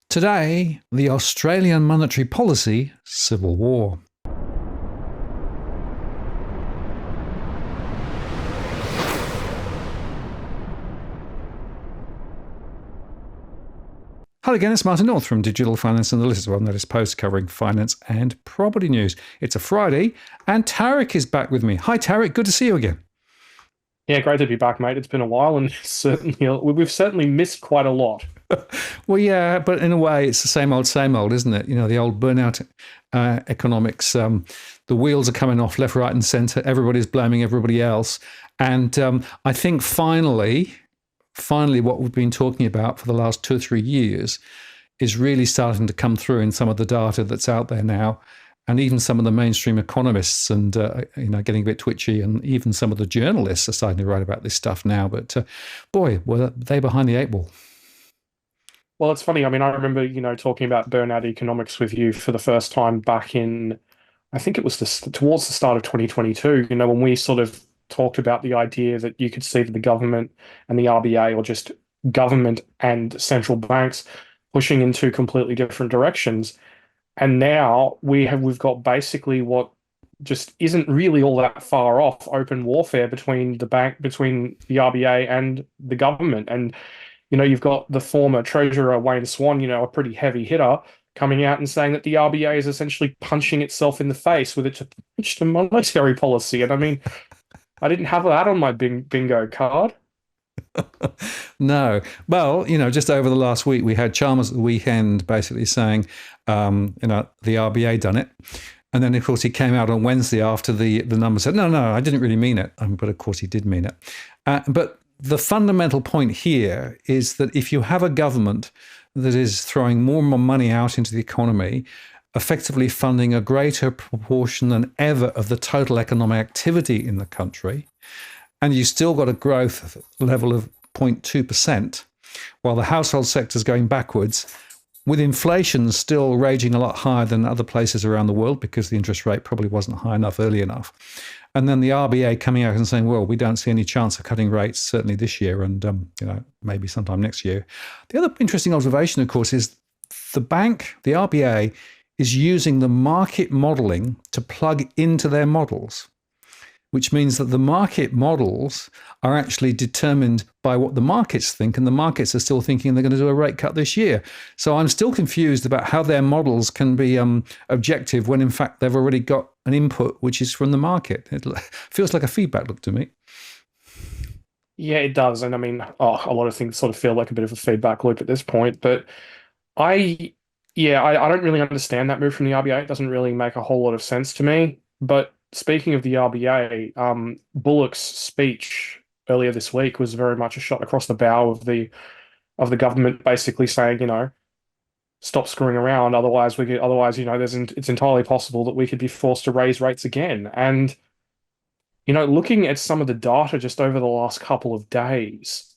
Today, the Australian monetary policy civil war. Hello again, it's Martin North from Digital Finance Analysis, one that is post covering finance and property news. It's a Friday, and Tarric is back with me. Hi, Tarric. Good to see you again. Yeah, great to be back, mate. It's been a while, and we've certainly missed quite a lot. Well, yeah, but in a way, it's the same old, isn't it? You know, the old burnout economics. The wheels are coming off left, right, and centre. Everybody's blaming everybody else, and I think finally, what we've been talking about for the last 2 or 3 years is really starting to come through in some of the data that's out there now. And even some of the mainstream economists and, getting a bit twitchy, and even some of the journalists are starting to write about this stuff now. But boy, were they behind the 8 ball. Well, it's funny. I mean, I remember, talking about burnout economics with you for the first time back in, I think it was towards the start of 2022, when we sort of talked about the idea that you could see that the government and the RBA, or just government and central banks, pushing in two completely different directions. And now we've got basically what just isn't really all that far off: open warfare between the RBA and the government. And you've got the former treasurer Wayne Swan, a pretty heavy hitter, coming out and saying that the RBA is essentially punching itself in the face with its approach to monetary policy. And I mean, I didn't have that on my bingo card. No. Well, just over the last week, we had Chalmers at the weekend basically saying, the RBA done it. And then, of course, he came out on Wednesday after the numbers said, no, I didn't really mean it. But, of course, he did mean it. But the fundamental point here is that if you have a government that is throwing more and more money out into the economy, effectively funding a greater proportion than ever of the total economic activity in the country, and you still got a growth level of 0.2%, while the household sector is going backwards, with inflation still raging a lot higher than other places around the world because the interest rate probably wasn't high enough early enough. And then the RBA coming out and saying, well, we don't see any chance of cutting rates, certainly this year, and maybe sometime next year. The other interesting observation, of course, is the RBA, is using the market modelling to plug into their models, which means that the market models are actually determined by what the markets think, and the markets are still thinking they're going to do a rate cut this year. So I'm still confused about how their models can be objective when, in fact, they've already got an input which is from the market. It feels like a feedback loop to me. Yeah, it does. And I mean, a lot of things sort of feel like a bit of a feedback loop at this point. But I don't really understand that move from the RBA. It doesn't really make a whole lot of sense to me. But speaking of the RBA, Bullock's speech earlier this week was very much a shot across the bow of the government, basically saying, stop screwing around. Otherwise, it's entirely possible that we could be forced to raise rates again. And looking at some of the data just over the last couple of days,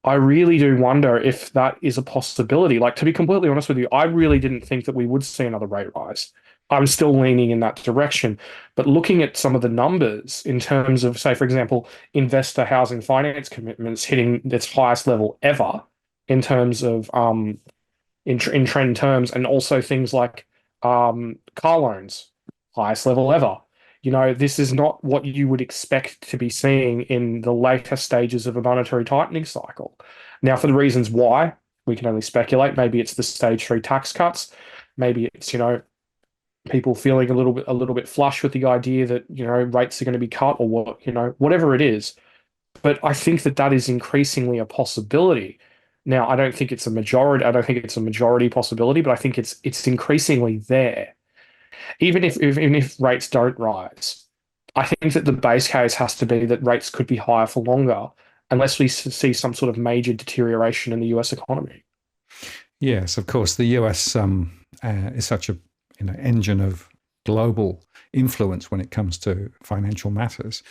I really do wonder if that is a possibility. Like, to be completely honest with you, I really didn't think that we would see another rate rise. I'm still leaning in that direction. But looking at some of the numbers in terms of, say, for example, investor housing finance commitments hitting its highest level ever in terms of in trend terms, and also things like car loans, highest level ever. This is not what you would expect to be seeing in the later stages of a monetary tightening cycle. Now, for the reasons why, we can only speculate. Maybe it's the stage 3 tax cuts. Maybe it's, people feeling a little bit flush with the idea that, rates are going to be cut, or whatever it is. But I think that is increasingly a possibility. Now, I don't think it's a majority. I don't think it's a majority possibility, but I think it's increasingly there. Even if rates don't rise, I think that the base case has to be that rates could be higher for longer, unless we see some sort of major deterioration in the US economy. Yes, of course, the US is such a engine of global influence when it comes to financial matters.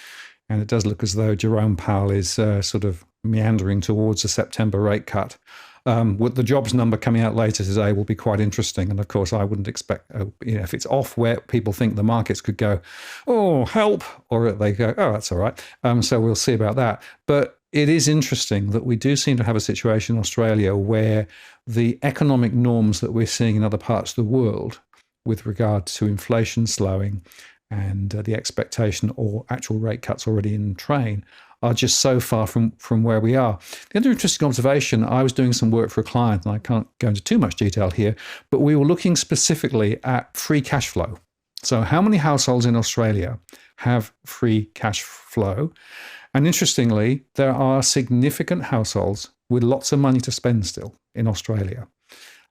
And it does look as though Jerome Powell is sort of meandering towards a September rate cut. With the jobs number coming out later today will be quite interesting. And of course, I wouldn't expect, if it's off where people think the markets could go, oh, help, or they go, oh, that's all right. So we'll see about that. But it is interesting that we do seem to have a situation in Australia where the economic norms that we're seeing in other parts of the world with regard to inflation slowing and the expectation or actual rate cuts already in train are just so far from where we are. The other interesting observation, I was doing some work for a client, and I can't go into too much detail here, but we were looking specifically at free cash flow. So how many households in Australia have free cash flow? And interestingly, there are significant households with lots of money to spend still in Australia.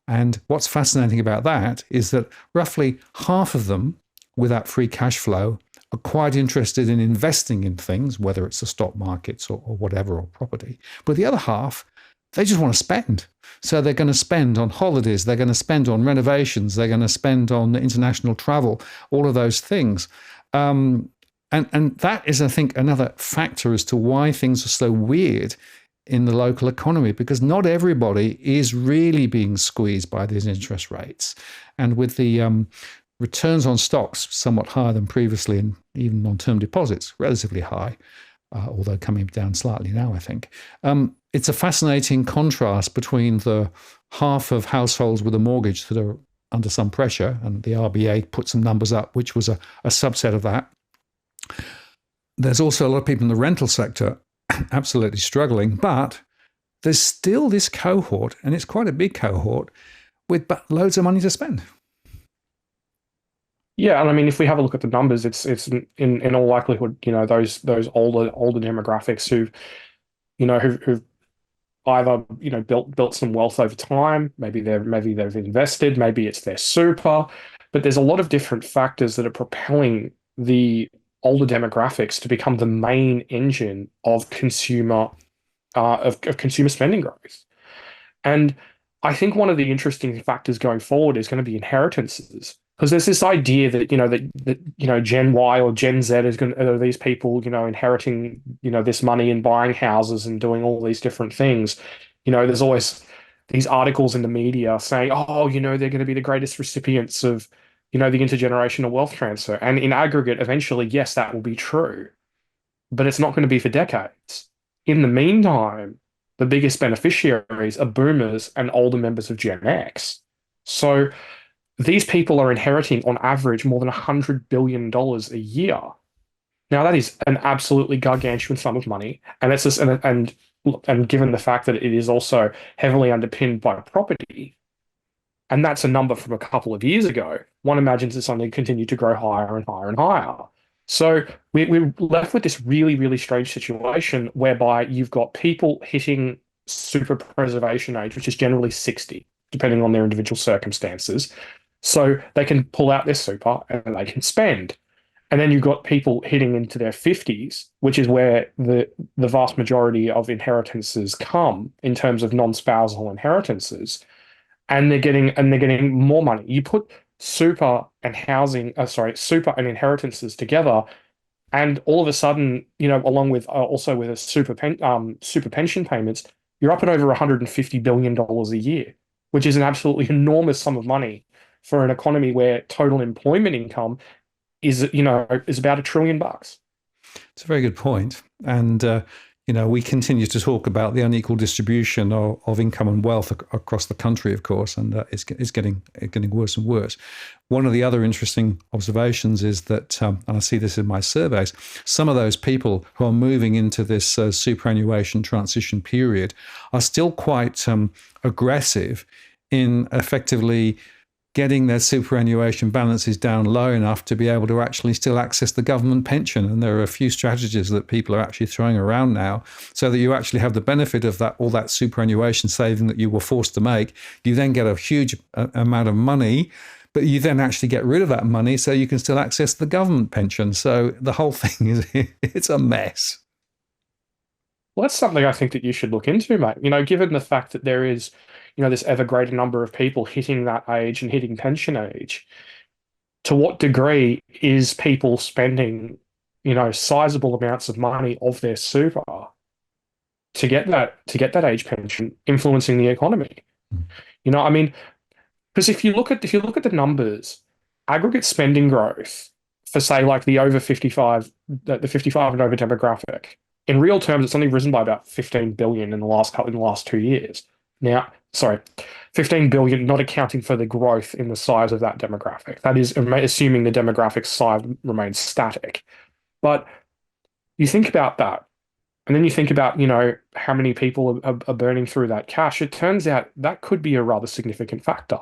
And what's fascinating about that is that roughly half of them with that free cash flow are quite interested in investing in things, whether it's the stock markets or whatever, or property. But the other half, they just want to spend. So they're going to spend on holidays, they're going to spend on renovations, they're going to spend on international travel, all of those things. And that is, I think, another factor as to why things are so weird in the local economy, because not everybody is really being squeezed by these interest rates. And with the returns on stocks somewhat higher than previously, and even on term deposits relatively high, although coming down slightly now, I think. It's a fascinating contrast between the half of households with a mortgage that are under some pressure, and the RBA put some numbers up, which was a subset of that. There's also a lot of people in the rental sector absolutely struggling, but there's still this cohort, and it's quite a big cohort, with loads of money to spend. Yeah, and I mean, if we have a look at the numbers, it's in all likelihood, those older demographics who've either built some wealth over time. Maybe they've invested. Maybe it's their super. But there's a lot of different factors that are propelling the older demographics to become the main engine of consumer consumer spending growth. And I think one of the interesting factors going forward is going to be inheritances. Because there's this idea that Gen Y or Gen Z are these people inheriting this money and buying houses and doing all these different things. There's always these articles in the media saying, oh, they're going to be the greatest recipients of the intergenerational wealth transfer. And in aggregate, eventually, yes, that will be true, but it's not going to be for decades. In the meantime, the biggest beneficiaries are boomers and older members of Gen X. So these people are inheriting, on average, more than $100 billion a year. Now, that is an absolutely gargantuan sum of money, and it's just and given the fact that it is also heavily underpinned by property, and that's a number from a couple of years ago. One imagines it's only continued to grow higher and higher and higher. So we're left with this really, really strange situation whereby you've got people hitting super preservation age, which is generally 60, depending on their individual circumstances. So they can pull out their super and they can spend. And then you've got people hitting into their 50s, which is where the vast majority of inheritances come in terms of non-spousal inheritances. And they're getting more money. You put super and super and inheritances together, and all of a sudden, along with also with a super pension payments, you're up at over $150 billion a year, which is an absolutely enormous sum of money for an economy where total employment income is about $1 trillion. It's a very good point. And, we continue to talk about the unequal distribution of income and wealth across the country, of course, and it's getting worse and worse. One of the other interesting observations is that, and I see this in my surveys, some of those people who are moving into this superannuation transition period are still quite aggressive in effectively getting their superannuation balances down low enough to be able to actually still access the government pension. And there are a few strategies that people are actually throwing around now so that you actually have the benefit of all that superannuation saving that you were forced to make. You then get a huge amount of money, but you then actually get rid of that money so you can still access the government pension. So the whole thing it's a mess. Well, that's something I think that you should look into, mate. Given the fact that there is this ever greater number of people hitting that age and hitting pension age, to what degree is people spending, sizable amounts of money of their super to get that age pension influencing the economy? I mean, because if you look at the numbers, aggregate spending growth for, say, like the over 55, the 55 and over demographic, In real terms, it's only risen by about 15 billion in the last 2 years. Now, sorry, 15 billion, not accounting for the growth in the size of that demographic. That is assuming the demographic size remains static. But you think about that, and then you think about, how many people are burning through that cash. It turns out that could be a rather significant factor.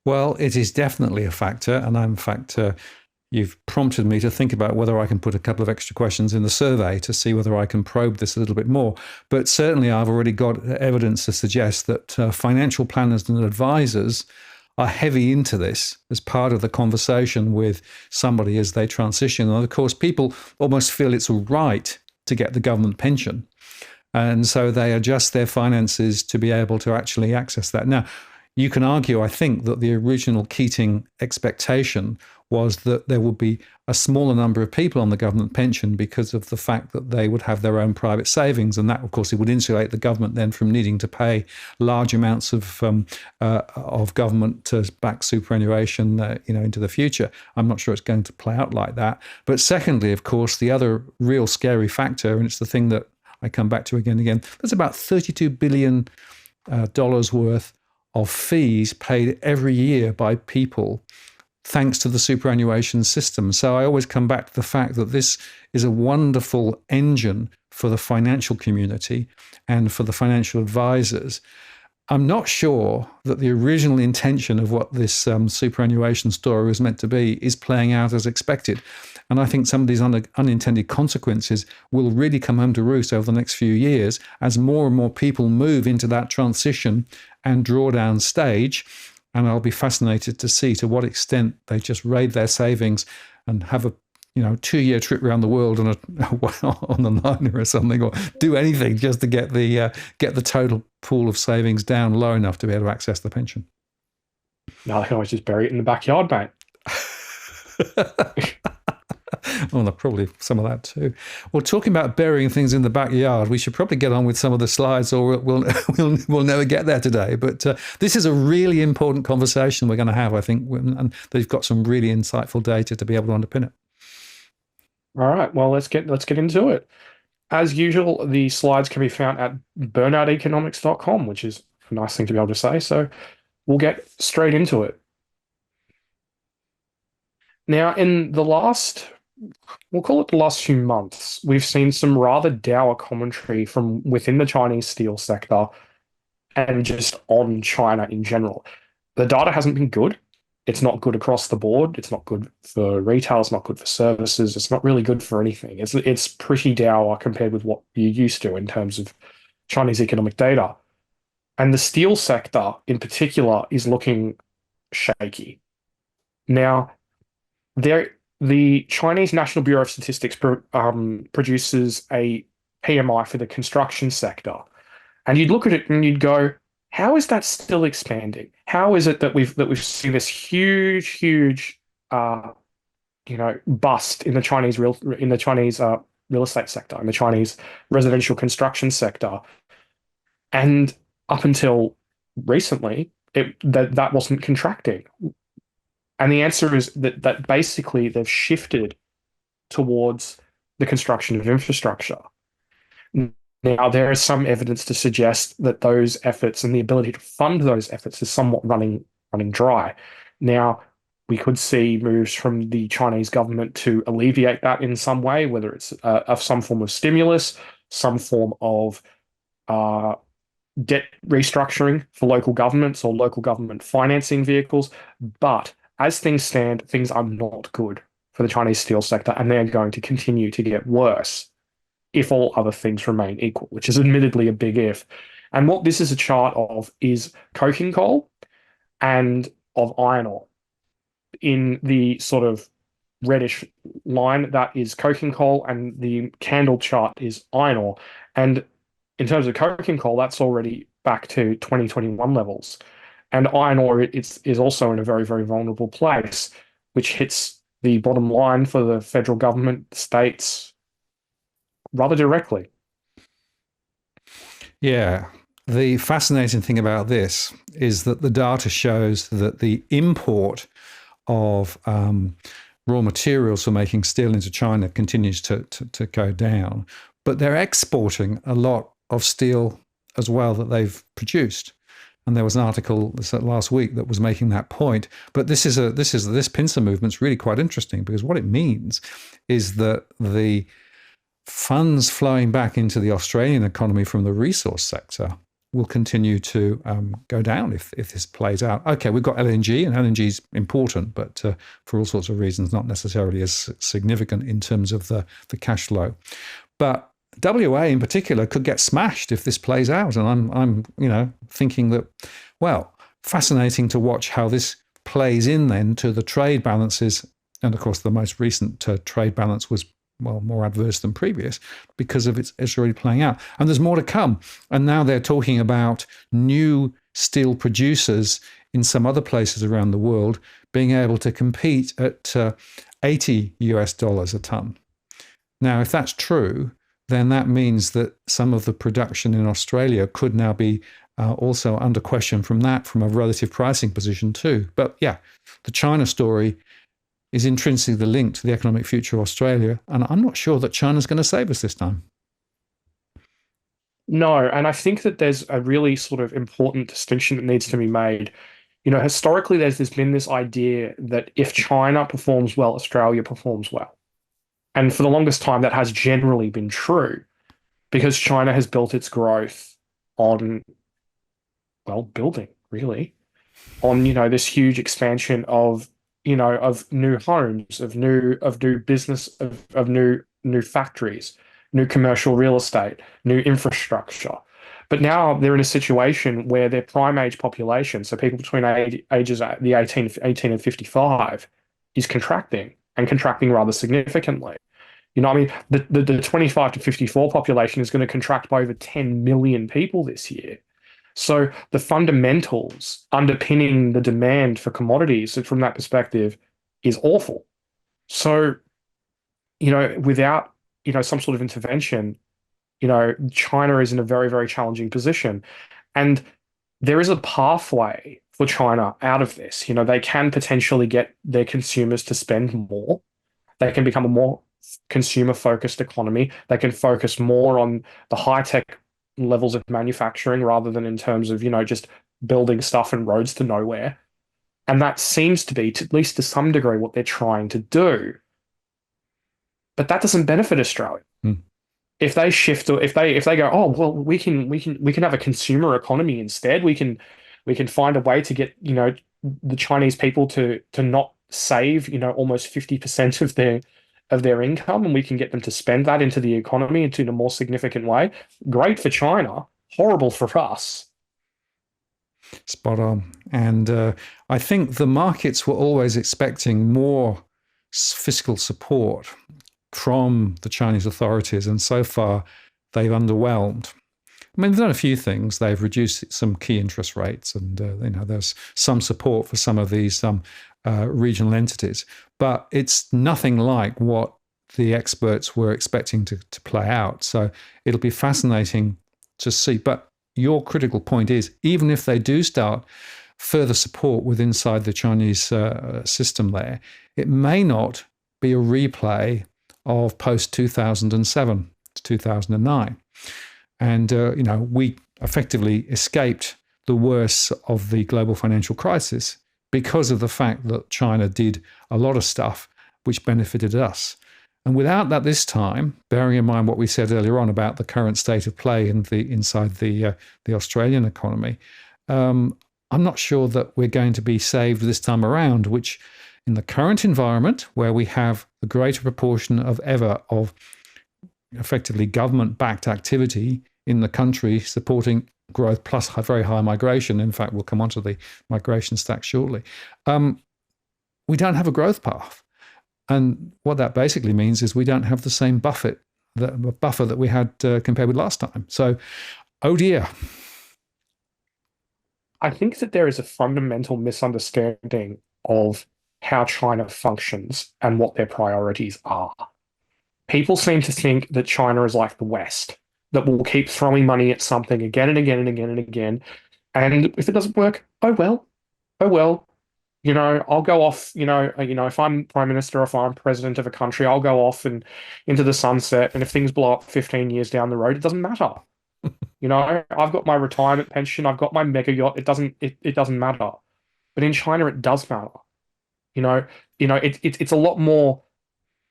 Well, it is definitely a factor. And in fact, you've prompted me to think about whether I can put a couple of extra questions in the survey to see whether I can probe this a little bit more. But certainly, I've already got evidence to suggest that financial planners and advisors are heavy into this as part of the conversation with somebody as they transition. And of course, people almost feel it's all right to get the government pension. And so they adjust their finances to be able to actually access that. Now, you can argue, I think, that the original Keating expectation was that there would be a smaller number of people on the government pension because of the fact that they would have their own private savings. And that, of course, it would insulate the government then from needing to pay large amounts of government to back superannuation into the future. I'm not sure it's going to play out like that. But secondly, of course, the other real scary factor, and it's the thing that I come back to again and again, there's about $32 billion worth of fees paid every year by people thanks to the superannuation system. So I always come back to the fact that this is a wonderful engine for the financial community and for the financial advisors. I'm not sure that the original intention of what this superannuation story was meant to be is playing out as expected. And I think some of these unintended consequences will really come home to roost over the next few years as more and more people move into that transition and drawdown stage. And I'll be fascinated to see to what extent they just raid their savings and have a 2-year trip around the world on a liner or something, or do anything just to get the total pool of savings down low enough to be able to access the pension. Now they can always just bury it in the backyard, mate. Well, probably some of that too. Well, talking about burying things in the backyard, we should probably get on with some of the slides, or we'll never get there today. But this is a really important conversation we're going to have, I think, and they've got some really insightful data to be able to underpin it. All right. Well, let's get into it. As usual, the slides can be found at burnouteconomics.com, which is a nice thing to be able to say. So we'll get straight into it. Now, in we'll call it the last few months, we've seen some rather dour commentary from within the Chinese steel sector and just on China in general. The data hasn't been good. It's not good across the board. It's not good for retail. It's not good for services. It's not really good for anything. It's pretty dour compared with what you're used to in terms of Chinese economic data. And the steel sector in particular is looking shaky. Now, the Chinese National Bureau of Statistics produces a PMI for the construction sector. And you'd look at it and you'd go, how is that still expanding? How is it that we've seen this huge bust in the Chinese real estate sector, in the Chinese residential construction sector, and up until recently, that wasn't contracting. And the answer is that basically they've shifted towards the construction of infrastructure. Now, there is some evidence to suggest that those efforts and the ability to fund those efforts is somewhat running dry. Now, we could see moves from the Chinese government to alleviate that in some way, whether it's of some form of stimulus, some form of debt restructuring for local governments or local government financing vehicles. But as things stand, things are not good for the Chinese steel sector, and they're going to continue to get worse if all other things remain equal, which is admittedly a big if. And what this is a chart of is coking coal and of iron ore. In the sort of reddish line, that is coking coal, and the candle chart is iron ore. And in terms of coking coal, that's already back to 2021 levels. And iron ore is also in a very, very vulnerable place, which hits the bottom line for the federal government, states, rather directly. Yeah. The fascinating thing about this is that the data shows that the import of raw materials for making steel into China continues to go down, but they're exporting a lot of steel as well that they've produced. And there was an article last week that was making that point. But this pincer movement is really quite interesting, because what it means is that the funds flowing back into the Australian economy from the resource sector will continue to go down if this plays out. Okay, we've got LNG, and LNG is important, but for all sorts of reasons, not necessarily as significant in terms of the cash flow. But WA in particular could get smashed if this plays out, and I'm thinking that, well, fascinating to watch how this plays in then to the trade balances. And of course, the most recent trade balance was, well, more adverse than previous because of it's already playing out. And there's more to come. And now they're talking about new steel producers in some other places around the world being able to compete at $80 a ton. Now, if that's true, then that means that some of the production in Australia could now be also under question from a relative pricing position too. But yeah, the China story is intrinsically linked to the economic future of Australia, and I'm not sure that China's going to save us this time. No, and I think that there's a really sort of important distinction that needs to be made. Historically, there's been this idea that if China performs well, Australia performs well. And for the longest time, that has generally been true, because China has built its growth on, well, building, really, on, this huge expansion of, of new homes, of new business, of new factories, new commercial real estate, new infrastructure. But now they're in a situation where their prime age population, so people between ages the 18 and 55, is contracting, and contracting rather significantly. I mean, the 25 to 54 population is going to contract by over 10 million people this year. So the fundamentals underpinning the demand for commodities from that perspective is awful. So, without, some sort of intervention, China is in a very, very challenging position. And there is a pathway for China out of this. They can potentially get their consumers to spend more. They can become a more consumer-focused economy. They can focus more on the high-tech levels of manufacturing rather than in terms of, just building stuff and roads to nowhere. And that seems to be, at least to some degree, what they're trying to do. But that doesn't benefit Australia. If they shift, or if they go, oh well, we can have a consumer economy instead. We can find a way to get the Chinese people to not save almost 50% of their income, and we can get them to spend that into the economy in a more significant way. Great for China, horrible for us. Spot on. And I think the markets were always expecting more fiscal support from the Chinese authorities, and so far they've underwhelmed. I mean, they've done a few things. They've reduced some key interest rates, and there's some support for some of these regional entities, but it's nothing like what the experts were expecting to play out. So it'll be fascinating to see. But your critical point is, even if they do start further support with inside the Chinese system there, it may not be a replay of post-2007 to 2009. And, we effectively escaped the worst of the global financial crisis because of the fact that China did a lot of stuff which benefited us. And without that this time, bearing in mind what we said earlier on about the current state of play inside the Australian economy, I'm not sure that we're going to be saved this time around, which in the current environment, where we have a greater proportion of ever of effectively government-backed activity in the country supporting growth plus very high migration. In fact, we'll come onto the migration stack shortly. We don't have a growth path. And what that basically means is we don't have the same buffer that we had compared with last time. So, oh dear. I think that there is a fundamental misunderstanding of how China functions and what their priorities are. People seem to think that China is like the West, that will keep throwing money at something again and again and again and again. And if it doesn't work, oh well, I'll go off, if I'm prime minister or if I'm president of a country, I'll go off and into the sunset. And if things blow up 15 years down the road, it doesn't matter. I've got my retirement pension, I've got my mega yacht. It doesn't matter. But in China, it does matter. You know, it's a lot more,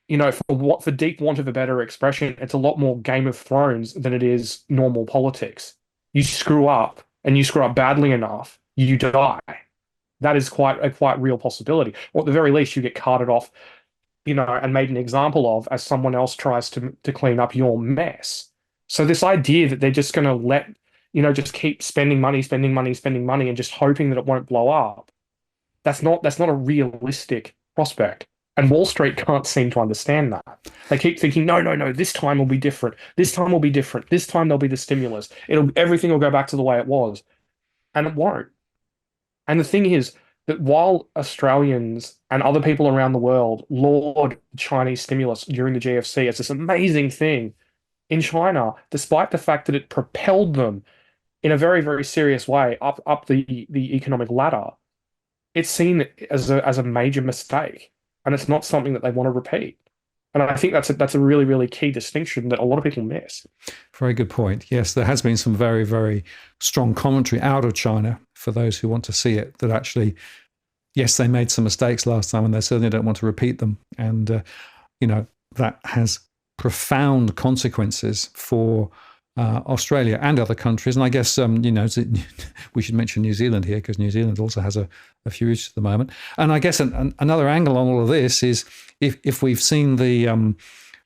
for deep want of a better expression, it's a lot more Game of Thrones than it is normal politics. You screw up and you screw up badly enough, you die. That is quite real possibility. Or at the very least, you get carted off, and made an example of as someone else tries to clean up your mess. So this idea that they're just going to just keep spending money, spending money, spending money, and just hoping that it won't blow up, that's not a realistic prospect. And Wall Street can't seem to understand that. They keep thinking, no, no, no, this time will be different. This time will be different. This time there'll be the stimulus. Everything will go back to the way it was. And it won't. And the thing is that while Australians and other people around the world laud the Chinese stimulus during the GFC as this amazing thing, in China, despite the fact that it propelled them in a very, very serious way up the economic ladder, it's seen as a major mistake, and it's not something that they want to repeat. And I think that's a really, really key distinction that a lot of people miss. Very good point. Yes, there has been some very, very strong commentary out of China for those who want to see it, that actually, yes, they made some mistakes last time and they certainly don't want to repeat them. And, that has profound consequences for Australia and other countries. And I guess, we should mention New Zealand here, because New Zealand also has a few issues at the moment. And I guess another angle on all of this is if we've seen the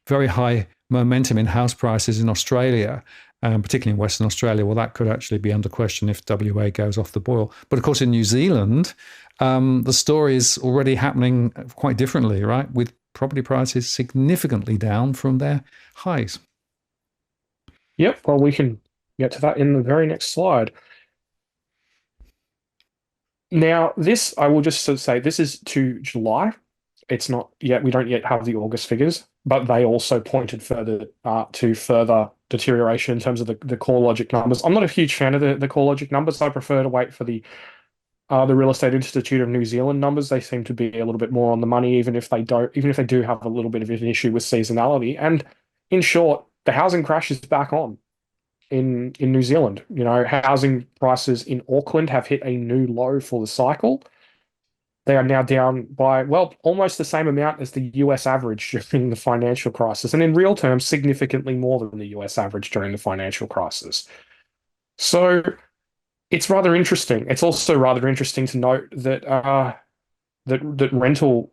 very high momentum in house prices in Australia, particularly in Western Australia, well, that could actually be under question if WA goes off the boil. But of course, in New Zealand, the story is already happening quite differently, right? With property prices significantly down from their highs. Yep, well, we can get to that in the very next slide. Now, this, I will just sort of say, this is to July. It's not yet, we don't yet have the August figures, but they also pointed further to further deterioration in terms of the CoreLogic numbers. I'm not a huge fan of the CoreLogic numbers. I prefer to wait for the Real Estate Institute of New Zealand numbers. They seem to be a little bit more on the money, even if they do have a little bit of an issue with seasonality. And in short, the housing crash is back on in New Zealand. Housing prices in Auckland have hit a new low for the cycle. They are now down by, well, almost the same amount as the US average during the financial crisis, and in real terms, significantly more than the US average during the financial crisis. So it's rather interesting. It's also rather interesting to note that that rental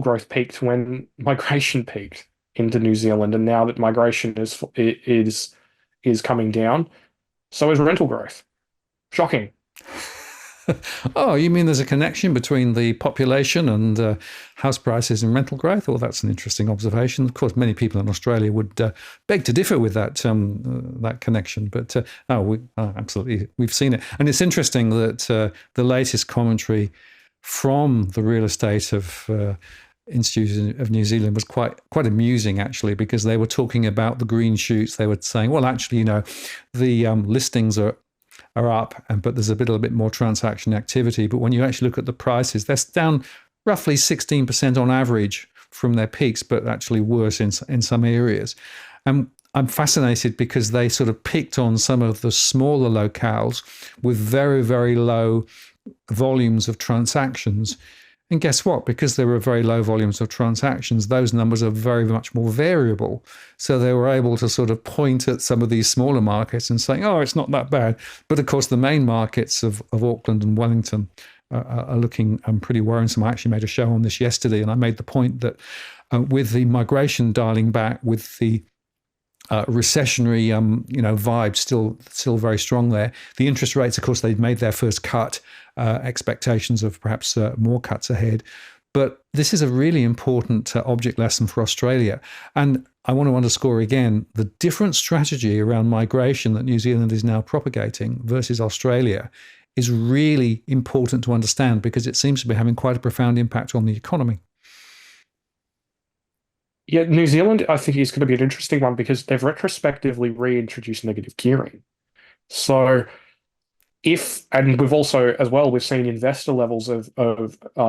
growth peaked when migration peaked into New Zealand, and now that migration is coming down, so is rental growth. Shocking. Oh, you mean there's a connection between the population and house prices and rental growth? Well, that's an interesting observation. Of course, many people in Australia would beg to differ with that connection, but absolutely, we've seen it. And it's interesting that the latest commentary from the real estate of Institute of New Zealand was quite amusing, actually, because they were talking about the green shoots. They were saying, well, actually, the listings are up, but there's a little bit more transaction activity. But when you actually look at the prices, they're down roughly 16% on average from their peaks, but actually worse in some areas. And I'm fascinated because they sort of picked on some of the smaller locales with very, very low volumes of transactions. And guess what? Because there were very low volumes of transactions, those numbers are very much more variable. So they were able to sort of point at some of these smaller markets and saying, oh, it's not that bad. But of course, the main markets of Auckland and Wellington are looking pretty worrisome. I actually made a show on this yesterday, and I made the point that with the migration dialing back, with the recessionary, vibe still very strong there. The interest rates, of course, they've made their first cut. Expectations of perhaps more cuts ahead. But this is a really important object lesson for Australia. And I want to underscore again the different strategy around migration that New Zealand is now propagating versus Australia is really important to understand, because it seems to be having quite a profound impact on the economy. Yeah, New Zealand, I think, is going to be an interesting one because they've retrospectively reintroduced negative gearing. So And we've also, as well, we've seen investor levels of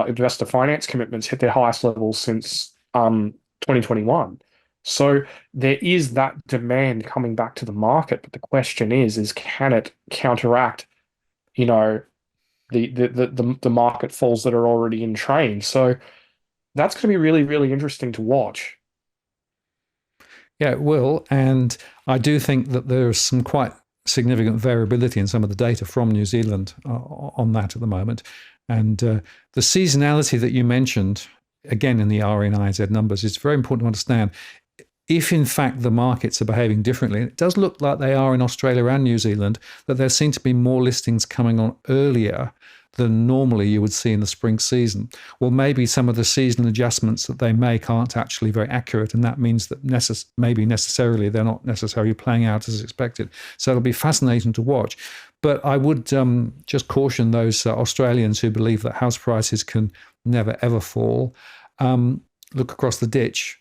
investor finance commitments hit their highest levels since 2021. So there is that demand coming back to the market, but the question is can it counteract, you know, the market falls that are already in train? So that's going to be really, really interesting to watch. Yeah, it will. And I do think that there's some quite significant variability in some of the data from New Zealand on that at the moment. And the seasonality that you mentioned, again, in the RE and IZ numbers, is very important to understand. If in fact the markets are behaving differently, it does look like they are in Australia and New Zealand, that there seem to be more listings coming on earlier than normally you would see in the spring season. Well, maybe some of the seasonal adjustments that they make aren't actually very accurate, and that means that maybe necessarily they're not necessarily playing out as expected. So it'll be fascinating to watch. But I would just caution those Australians who believe that house prices can never ever fall. Look across the ditch.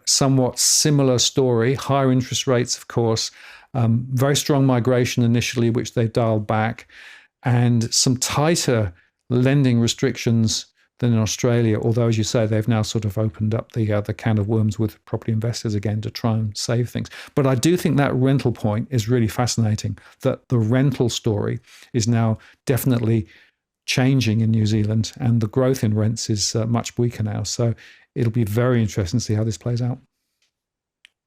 Somewhat similar story, higher interest rates, of course, very strong migration initially, which they've dialed back, and some tighter lending restrictions than in Australia, although, as you say, they've now sort of opened up the can of worms with property investors again to try and save things. But I do think that rental point is really fascinating, that the rental story is now definitely changing in New Zealand, and the growth in rents is much weaker now. So it'll be very interesting to see how this plays out.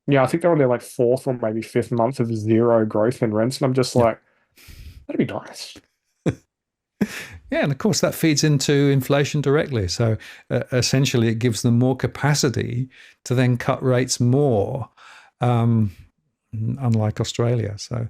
Yeah, I think they're on their like fourth or maybe fifth month of zero growth in rents, and I'm just Yeah. like, that'd be nice. Yeah, and of course that feeds into inflation directly. So essentially, it gives them more capacity to then cut rates more, unlike Australia. So,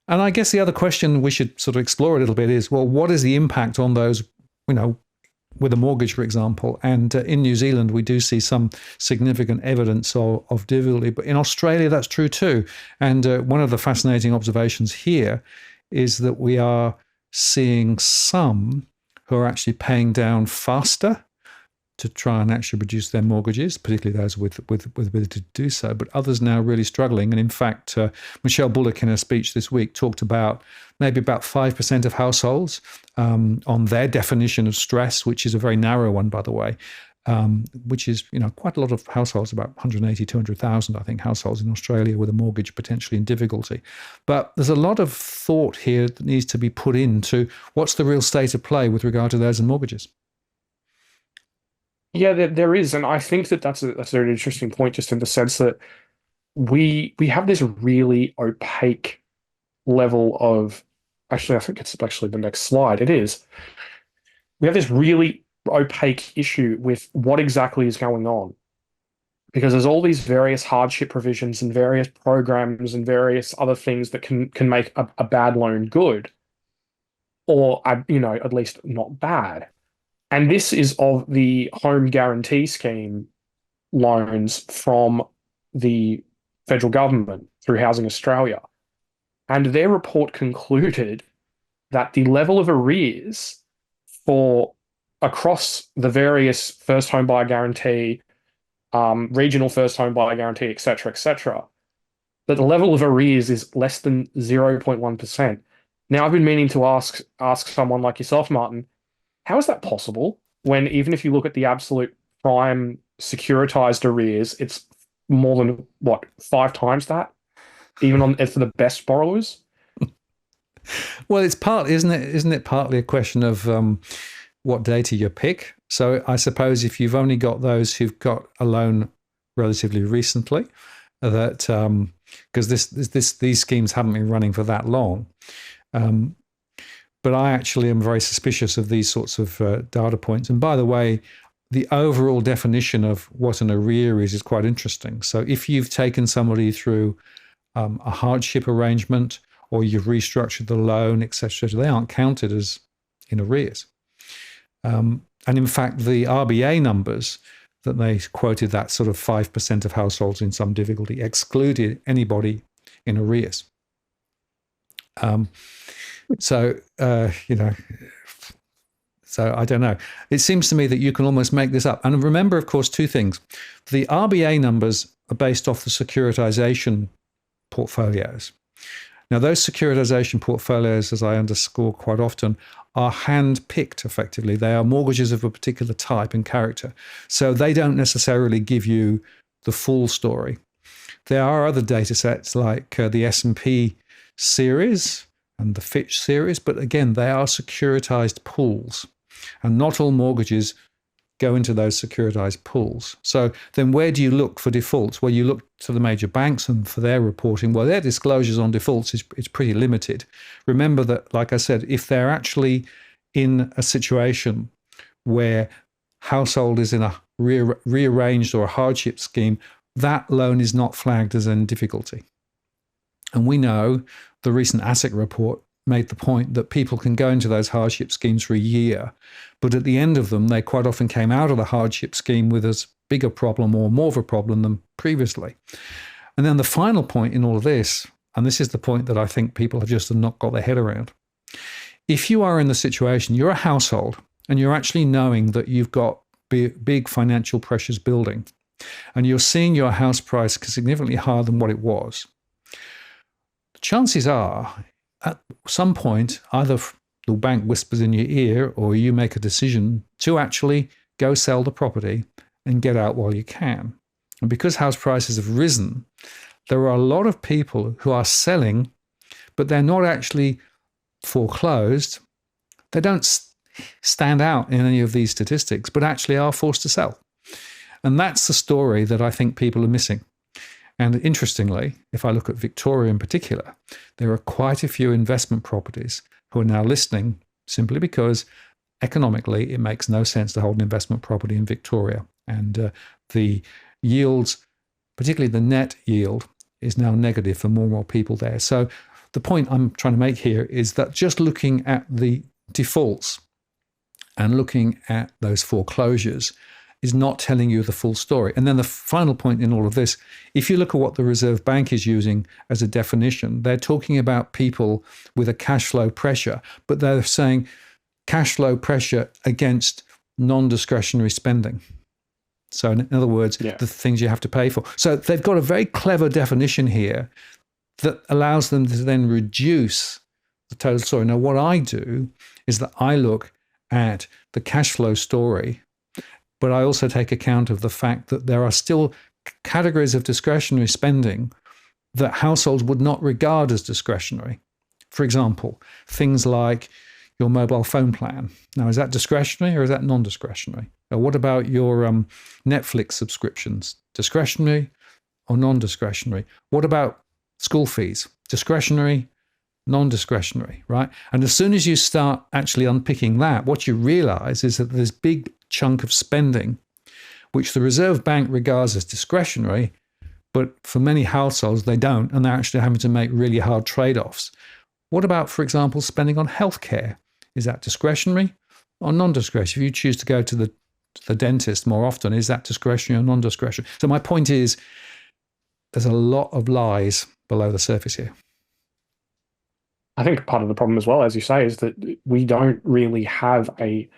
and I guess the other question we should sort of explore a little bit is, well, what is the impact on those, with a mortgage, for example? And in New Zealand, we do see some significant evidence of difficulty, but in Australia, that's true too. And one of the fascinating observations here is that we are seeing some who are actually paying down faster to try and actually reduce their mortgages, particularly those with ability to do so, but others now really struggling. And in fact, Michelle Bullock in her speech this week talked about maybe about 5% of households on their definition of stress, which is a very narrow one, by the way, which is quite a lot of households, about 180, 200,000, I think, households in Australia with a mortgage potentially in difficulty. But there's a lot of thought here that needs to be put into what's the real state of play with regard to those in mortgages. Yeah, there is, and I think that's a very interesting point, just in the sense that we have this really opaque level of. Actually, I think it's actually the next slide. It is. We have this really opaque issue with what exactly is going on, because there's all these various hardship provisions and various programs and various other things that can make a bad loan good, or at least not bad. And this is of the home guarantee scheme loans from the federal government through Housing Australia. And their report concluded that the level of arrears for across the various first home buyer guarantee, regional first home buyer guarantee, etc., that the level of arrears is less than 0.1%. Now, I've been meaning to ask someone like yourself, Martin, how is that possible when, even if you look at the absolute prime securitized arrears, it's more than, what, 5 times that, even for the best borrowers? Well, it's partly, isn't it partly a question of what data you pick? So I suppose if you've only got those who've got a loan relatively recently, that because these schemes haven't been running for that long. But I actually am very suspicious of these sorts of data points. And by the way, the overall definition of what an arrear is quite interesting. So if you've taken somebody through a hardship arrangement, or you've restructured the loan, etc., they aren't counted as in arrears. And in fact, the RBA numbers that they quoted, that sort of 5% of households in some difficulty, excluded anybody in arrears. So I don't know. It seems to me that you can almost make this up. And remember, of course, two things. The RBA numbers are based off the securitization portfolios. Now, those securitization portfolios, as I underscore quite often, are hand-picked effectively. They are mortgages of a particular type and character. So they don't necessarily give you the full story. There are other data sets like the S&P series and the Fitch series, but again, they are securitized pools. And not all mortgages go into those securitized pools. So then where do you look for defaults? Well, you look to the major banks and for their reporting. Well, their disclosures on defaults is pretty limited. Remember that, like I said, if they're actually in a situation where household is in a rearranged or a hardship scheme, that loan is not flagged as in difficulty. And we know the recent ASIC report made the point that people can go into those hardship schemes for a year, but at the end of them, they quite often came out of the hardship scheme with as big a problem or more of a problem than previously. And then the final point in all of this, and this is the point that I think people have just not got their head around. If you are in the situation, you're a household, and you're actually knowing that you've got big financial pressures building, and you're seeing your house price significantly higher than what it was, chances are, at some point, either the bank whispers in your ear or you make a decision to actually go sell the property and get out while you can. And because house prices have risen, there are a lot of people who are selling, but they're not actually foreclosed. They don't stand out in any of these statistics, but actually are forced to sell. And that's the story that I think people are missing. And interestingly, if I look at Victoria in particular, there are quite a few investment properties who are now listening simply because economically it makes no sense to hold an investment property in Victoria. And the yields, particularly the net yield, is now negative for more and more people there. So the point I'm trying to make here is that just looking at the defaults and looking at those foreclosures is not telling you the full story. And then the final point in all of this, if you look at what the Reserve Bank is using as a definition, they're talking about people with a cash flow pressure, but they're saying cash flow pressure against non-discretionary spending. So in other words, the things you have to pay for. So they've got a very clever definition here that allows them to then reduce the total story. Now, what I do is that I look at the cash flow story, but I also take account of the fact that there are still categories of discretionary spending that households would not regard as discretionary. For example, things like your mobile phone plan. Now, is that discretionary or is that non-discretionary? Or what about your Netflix subscriptions? Discretionary or non-discretionary? What about school fees? Discretionary, non-discretionary, right? And as soon as you start actually unpicking that, what you realize is that there's big chunk of spending, which the Reserve Bank regards as discretionary, but for many households, they don't, and they're actually having to make really hard trade-offs. What about, for example, spending on healthcare? Is that discretionary or non-discretionary? If you choose to go to the dentist more often, is that discretionary or non-discretionary? So my point is, there's a lot of lies below the surface here. I think part of the problem as well, as you say, is that we don't really have an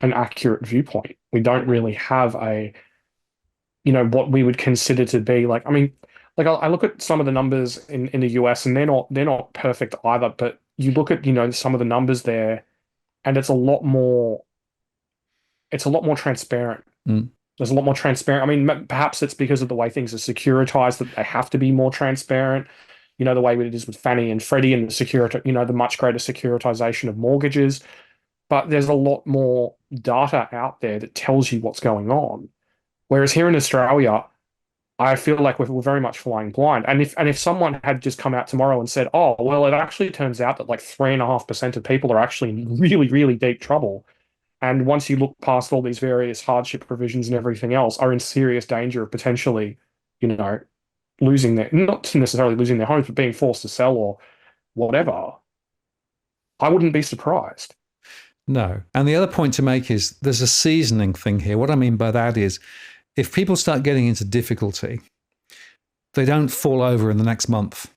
accurate viewpoint. We don't really have what we would consider to be like, I mean, like I look at some of the numbers in the US and they're not perfect either, but you look at, some of the numbers there and it's a lot more transparent. There's a lot more transparent. I mean, perhaps it's because of the way things are securitized that they have to be more transparent. The way it is with Fannie and Freddie and the much greater securitization of mortgages. But there's a lot more data out there that tells you what's going on. Whereas here in Australia, I feel like we're very much flying blind. And if someone had just come out tomorrow and said, oh, well, it actually turns out that like 3.5% of people are actually in really, really deep trouble. And once you look past all these various hardship provisions and everything else, are in serious danger of potentially, not necessarily losing their homes, but being forced to sell or whatever, I wouldn't be surprised. No. And the other point to make is there's a seasoning thing here. What I mean by that is if people start getting into difficulty, they don't fall over in the next month.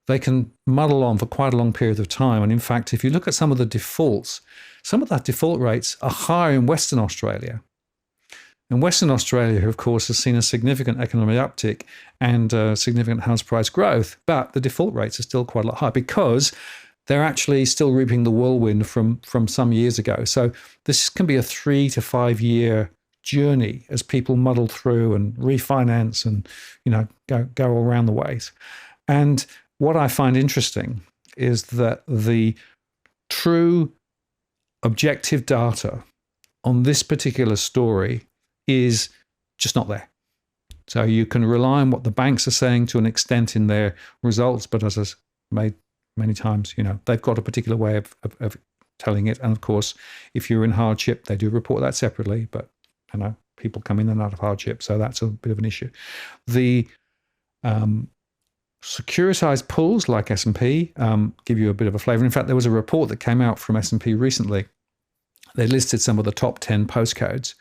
They can muddle on for quite a long period of time. And in fact, if you look at some of the defaults, some of that default rates are higher in Western Australia And Western Australia, of course, has seen a significant economic uptick and significant house price growth, but the default rates are still quite a lot higher because they're actually still reaping the whirlwind from some years ago. So this can be a 3 to 5 year journey as people muddle through and refinance and go around the ways. And what I find interesting is that the true objective data on this particular story is just not there. So you can rely on what the banks are saying to an extent in their results, but as I've made many times, they've got a particular way of telling it. And of course, if you're in hardship, they do report that separately, but people come in and out of hardship, so that's a bit of an issue. The securitized pools like S&P give you a bit of a flavor. In fact, there was a report that came out from S&P recently. They listed some of the top 10 postcodes,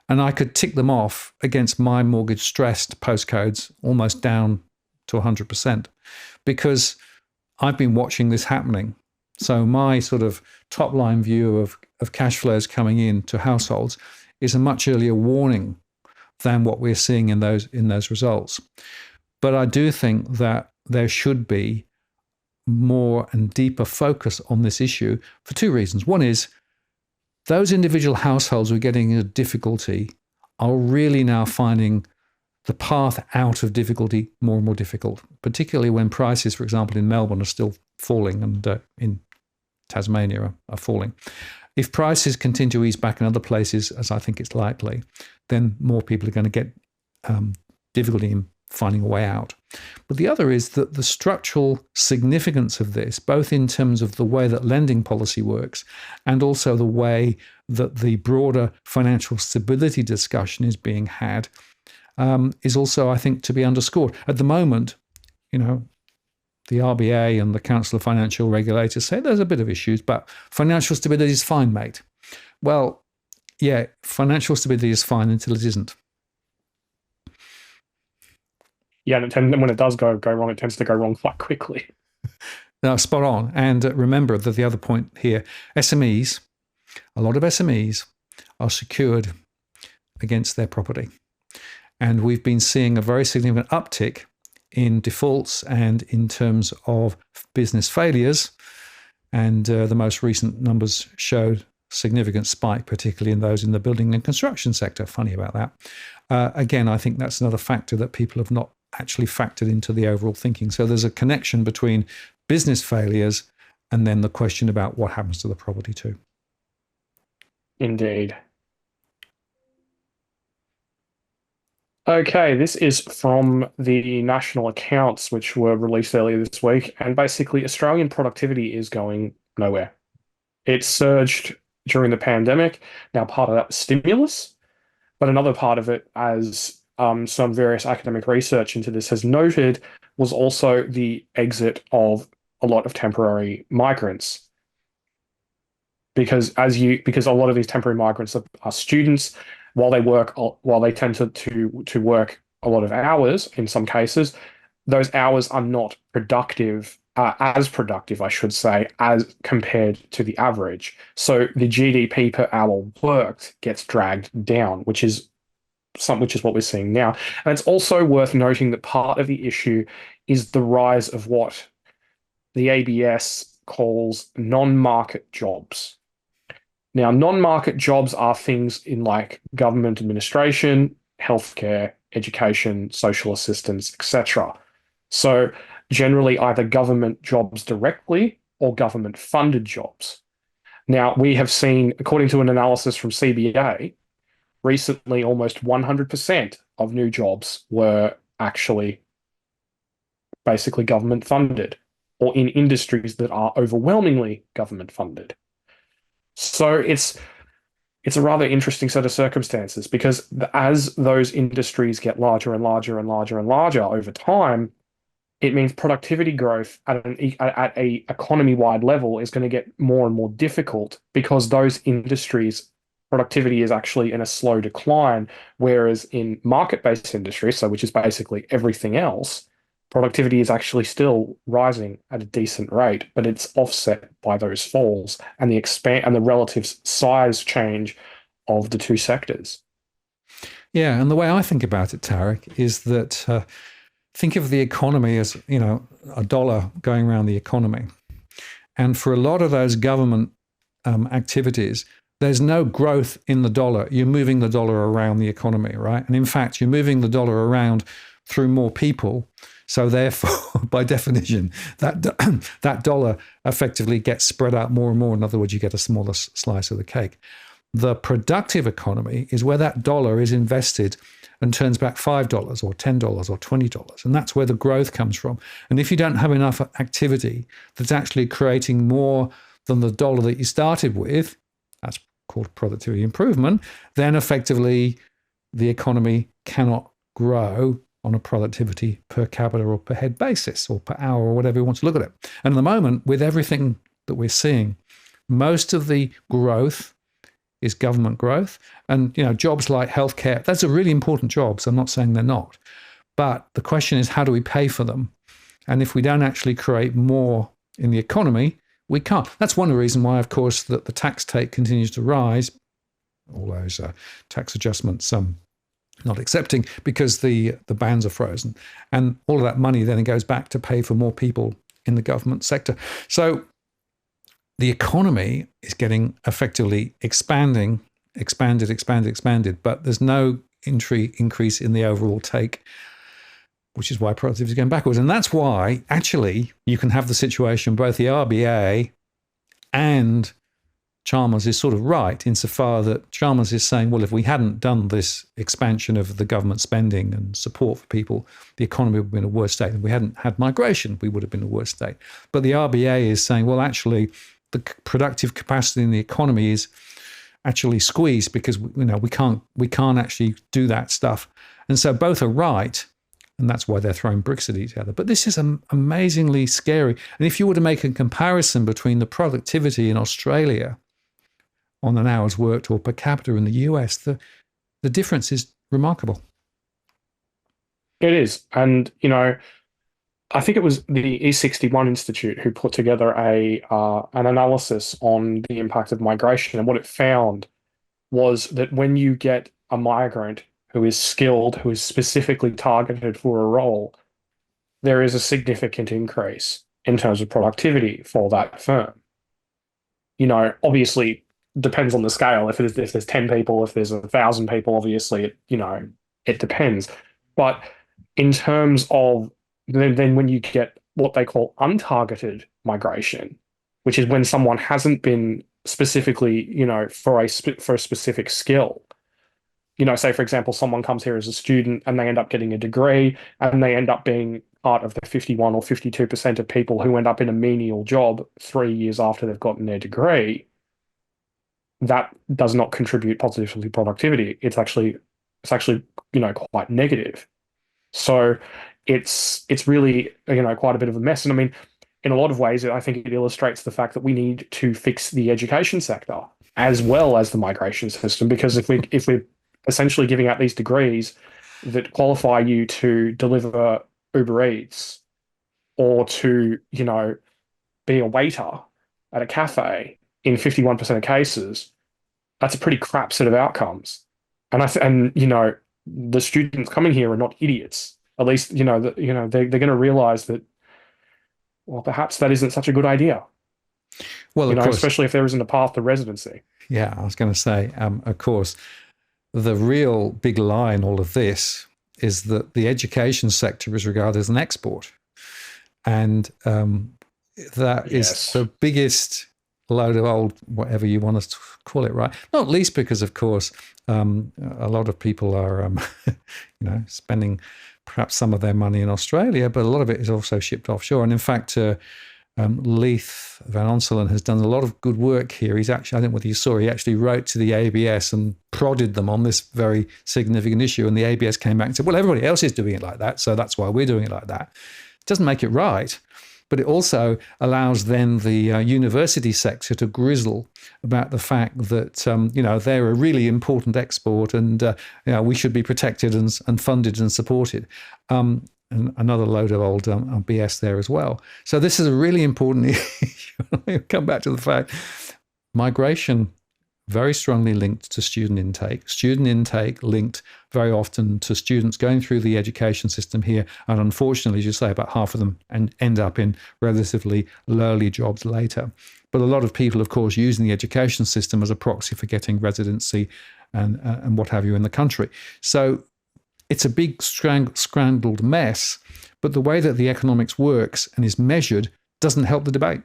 and I could tick them off against my mortgage stressed postcodes almost down to 100% because I've been watching this happening. So my sort of top line view of cash flows coming in to households is a much earlier warning than what we're seeing in those results. But I do think that there should be more and deeper focus on this issue for two reasons. One is those individual households who are getting into difficulty are really now finding the path out of difficulty more and more difficult, particularly when prices, for example, in Melbourne are still falling and in Tasmania are falling. If prices continue to ease back in other places, as I think it's likely, then more people are going to get difficulty in finding a way out. But the other is that the structural significance of this, both in terms of the way that lending policy works and also the way that the broader financial stability discussion is being had, is also, I think, to be underscored. At the moment, the RBA and the Council of Financial Regulators say there's a bit of issues, but financial stability is fine, mate. Well, yeah, financial stability is fine until it isn't. Yeah, and when it does go wrong, it tends to go wrong quite quickly. No, spot on. And remember that the other point here, SMEs, a lot of SMEs are secured against their property. And we've been seeing a very significant uptick in defaults and in terms of business failures. And the most recent numbers showed significant spike, particularly in those in the building and construction sector. Funny about that. Again, I think that's another factor that people have not actually factored into the overall thinking. So there's a connection between business failures and then the question about what happens to the property too. Indeed. Okay, this is from the national accounts, which were released earlier this week. And basically, Australian productivity is going nowhere. It surged during the pandemic. Now, part of that was stimulus, but another part of it, as some various academic research into this has noted, was also the exit of a lot of temporary migrants. Because a lot of these temporary migrants are students. While they tend to work a lot of hours in some cases, those hours are not productive, as productive, I should say, as compared to the average. So the GDP per hour worked gets dragged down, which is what we're seeing now. And it's also worth noting that part of the issue is the rise of what the ABS calls non-market jobs. Now, non-market jobs are things in like government administration, healthcare, education, social assistance, etc. So generally either government jobs directly or government-funded jobs. Now, we have seen, according to an analysis from CBA, recently almost 100% of new jobs were actually basically government-funded or in industries that are overwhelmingly government-funded. So it's a rather interesting set of circumstances because as those industries get larger and larger and larger and larger over time, it means productivity growth at a economy-wide level is going to get more and more difficult because those industries' productivity is actually in a slow decline, whereas in market-based industries, so which is basically everything else, productivity is actually still rising at a decent rate, but it's offset by those falls and the relative size change of the two sectors. Yeah, and the way I think about it, Tarek, is that think of the economy as, a dollar going around the economy. And for a lot of those government activities, there's no growth in the dollar. You're moving the dollar around the economy, right? And in fact, you're moving the dollar around through more people. So therefore, by definition, that dollar effectively gets spread out more and more. In other words, you get a smaller slice of the cake. The productive economy is where that dollar is invested and turns back $5 or $10 or $20. And that's where the growth comes from. And if you don't have enough activity that's actually creating more than the dollar that you started with, that's called productivity improvement, then effectively the economy cannot grow on a productivity per capita or per head basis or per hour or whatever you want to look at it. And at the moment, with everything that we're seeing, most of the growth is government growth. And, jobs like healthcare, those are really important jobs. I'm not saying they're not. But the question is, how do we pay for them? And if we don't actually create more in the economy, we can't. That's one reason why, of course, that the tax take continues to rise, all those tax adjustments not accepting, because the bands are frozen. And all of that money then goes back to pay for more people in the government sector. So the economy is getting effectively expanded, but there's no increase in the overall take, which is why productivity is going backwards. And that's why, actually, you can have the situation, both the RBA and Chalmers is sort of right, insofar that Chalmers is saying, well, if we hadn't done this expansion of the government spending and support for people, the economy would have been a worse state. If we hadn't had migration, we would have been a worse state. But the RBA is saying, well, actually, the productive capacity in the economy is actually squeezed because we can't actually do that stuff. And so both are right, and that's why they're throwing bricks at each other. But this is amazingly scary. And if you were to make a comparison between the productivity in Australia on an hour's worked or per capita in the US, the difference is remarkable. It is. And, I think it was the E61 Institute who put together an analysis on the impact of migration. And what it found was that when you get a migrant who is skilled, who is specifically targeted for a role, there is a significant increase in terms of productivity for that firm. Obviously, depends on the scale. If there's 10 people, if there's 1,000 people, obviously, it depends. But in terms of then when you get what they call untargeted migration, which is when someone hasn't been specifically, for a specific skill. Say, for example, someone comes here as a student and they end up getting a degree and they end up being part of the 51 or 52% of people who end up in a menial job 3 years after they've gotten their degree. That does not contribute positively to productivity. It's actually quite negative. So it's really quite a bit of a mess. And I mean, in a lot of ways, I think it illustrates the fact that we need to fix the education sector as well as the migration system, because if we're essentially giving out these degrees that qualify you to deliver Uber Eats or to be a waiter at a cafe in 51% of cases, that's a pretty crap set of outcomes. And the students coming here are not idiots. At least, they're going to realize that, well, perhaps that isn't such a good idea. Well, of course, especially if there isn't a path to residency. Yeah, I was going to say, of course, the real big lie in all of this is that the education sector is regarded as an export. And that is the biggest load of old, whatever you want us to call it, right? Not least because, of course, a lot of people are, spending perhaps some of their money in Australia, but a lot of it is also shipped offshore. And in fact, Leith Van Onselen has done a lot of good work here. He's actually, I don't know whether you saw, he actually wrote to the ABS and prodded them on this very significant issue. And the ABS came back and said, well, everybody else is doing it like that, so that's why we're doing it like that. It doesn't make it right. But it also allows then the university sector to grizzle about the fact that, they're a really important export and, we should be protected and funded and supported. And another load of old BS there as well. So this is a really important issue. I'll come back to the fact migration very strongly linked to student intake. Student intake linked very often to students going through the education system here. And unfortunately, as you say, about half of them end up in relatively lowly jobs later. But a lot of people, of course, using the education system as a proxy for getting residency and what have you in the country. So it's a big scrambled mess. But the way that the economics works and is measured doesn't help the debate.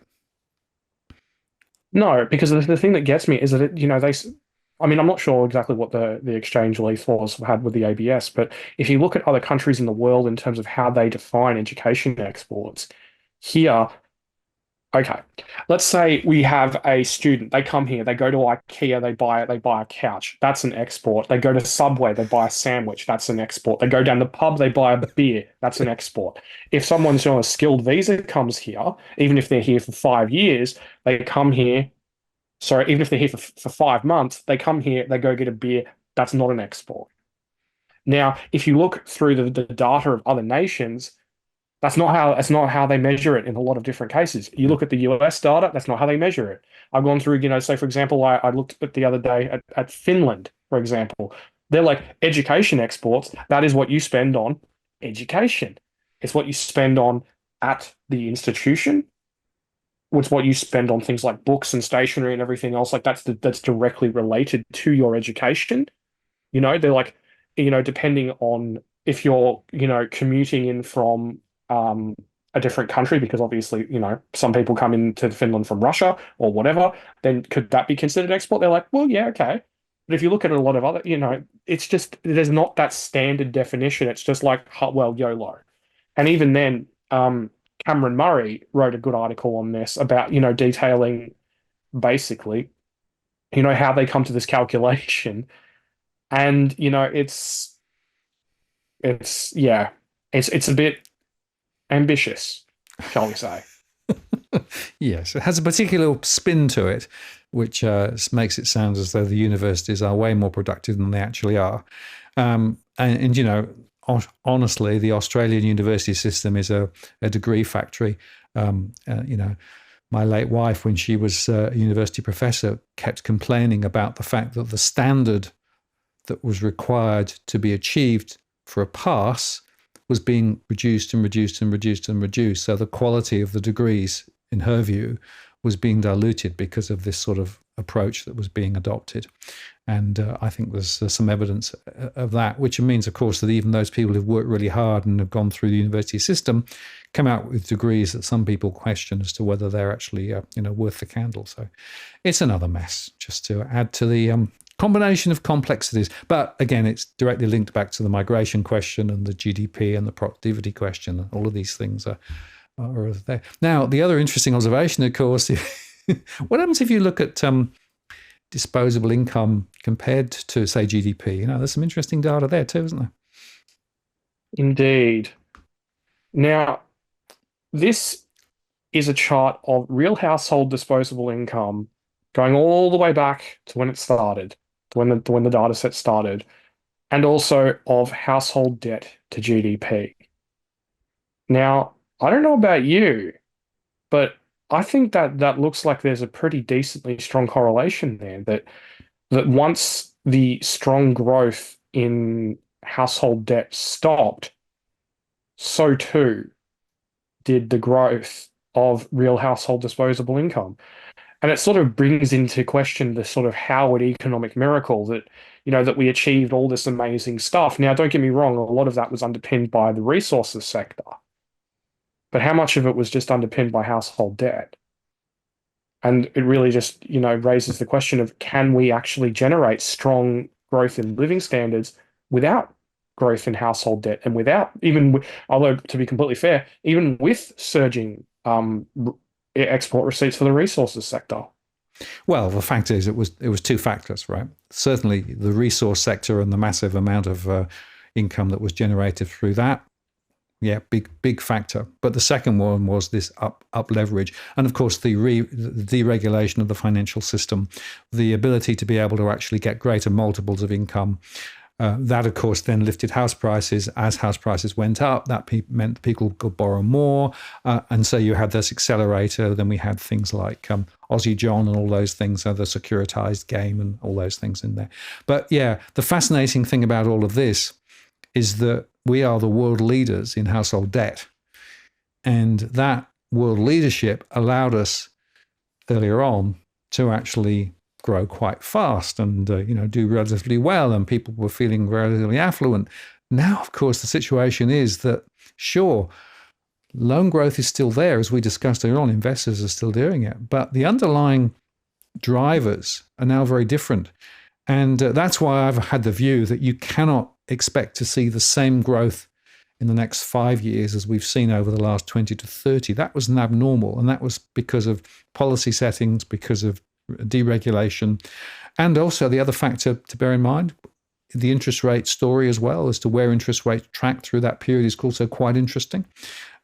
No, because the thing that gets me is that I mean, I'm not sure exactly what the exchange lease laws had with the ABS, but if you look at other countries in the world in terms of how they define education exports, here, okay, let's say we have a student, they come here, they go to IKEA, they buy a couch, that's an export. They go to Subway, they buy a sandwich, that's an export. They go down the pub, they buy a beer, that's an export. If someone's on a skilled visa comes here, even if they're here for 5 years, they come here, sorry, even if they're here for 5 months, they come here, they go get a beer, that's not an export. Now, if you look through the data of other nations, that's not how they measure it in a lot of different cases. You look at the US data, that's not how they measure it. I've gone through, say, for example, I looked at the other day at Finland, for example. They're like education exports. That is what you spend on education. It's what you spend on at the institution. It's what you spend on things like books and stationery and everything else. Like that's directly related to your education. They're like, depending on if you're, commuting in from a different country, because obviously, some people come into Finland from Russia or whatever, then could that be considered export? They're like, well, yeah, okay. But if you look at a lot of other, it's just, there's not that standard definition. It's just like, well, YOLO. And even then, Cameron Murray wrote a good article on this about, detailing basically, how they come to this calculation. And, it's a bit ambitious, shall we say. Yes, it has a particular spin to it, which makes it sound as though the universities are way more productive than they actually are. Honestly, the Australian university system is a degree factory. My late wife, when she was a university professor, kept complaining about the fact that the standard that was required to be achieved for a parse was being reduced and reduced and reduced and reduced. So the quality of the degrees, in her view, was being diluted because of this sort of approach that was being adopted. And I think there's some evidence of that, which means, of course, that even those people who've worked really hard and have gone through the university system come out with degrees that some people question as to whether they're actually worth the candle. So it's another mess, just to add to the combination of complexities. But again, it's directly linked back to the migration question and the GDP and the productivity question. All of these things are there. Now, the other interesting observation, of course, what happens if you look at disposable income compared to, say, GDP? There's some interesting data there too, isn't there? Indeed. Now, this is a chart of real household disposable income going all the way back to when it started, to when the data set started, and also of household debt to GDP. Now, I don't know about you, but I think that looks like there's a pretty decently strong correlation there, that once the strong growth in household debt stopped, so too did the growth of real household disposable income. And it sort of brings into question the sort of Howard economic miracle that, that we achieved all this amazing stuff. Now, don't get me wrong, a lot of that was underpinned by the resources sector. But how much of it was just underpinned by household debt? And it really just, raises the question of, can we actually generate strong growth in living standards without growth in household debt and without although to be completely fair, even with surging export receipts for the resources sector? Well, the fact is, it was two factors, right? Certainly the resource sector and the massive amount of income that was generated through that. Yeah, big factor. But the second one was this up leverage. And of course, the deregulation of the financial system, the ability to be able to actually get greater multiples of income. That, of course, then lifted house prices. As house prices went up, that meant people could borrow more. And so you had this accelerator. Then we had things like Aussie John and all those things, so the securitized game and all those things in there. But yeah, the fascinating thing about all of this is that we are the world leaders in household debt. And that world leadership allowed us earlier on to actually grow quite fast and do relatively well, and people were feeling relatively affluent. Now, of course, the situation is that, sure, loan growth is still there, as we discussed earlier on. Investors are still doing it, but the underlying drivers are now very different. And that's why I've had the view that you cannot expect to see the same growth in the next 5 years as we've seen over the last 20 to 30. That was an abnormal, and that was because of policy settings, because of deregulation, and also the other factor to bear in mind, the interest rate story as well, as to where interest rates track through that period is also quite interesting.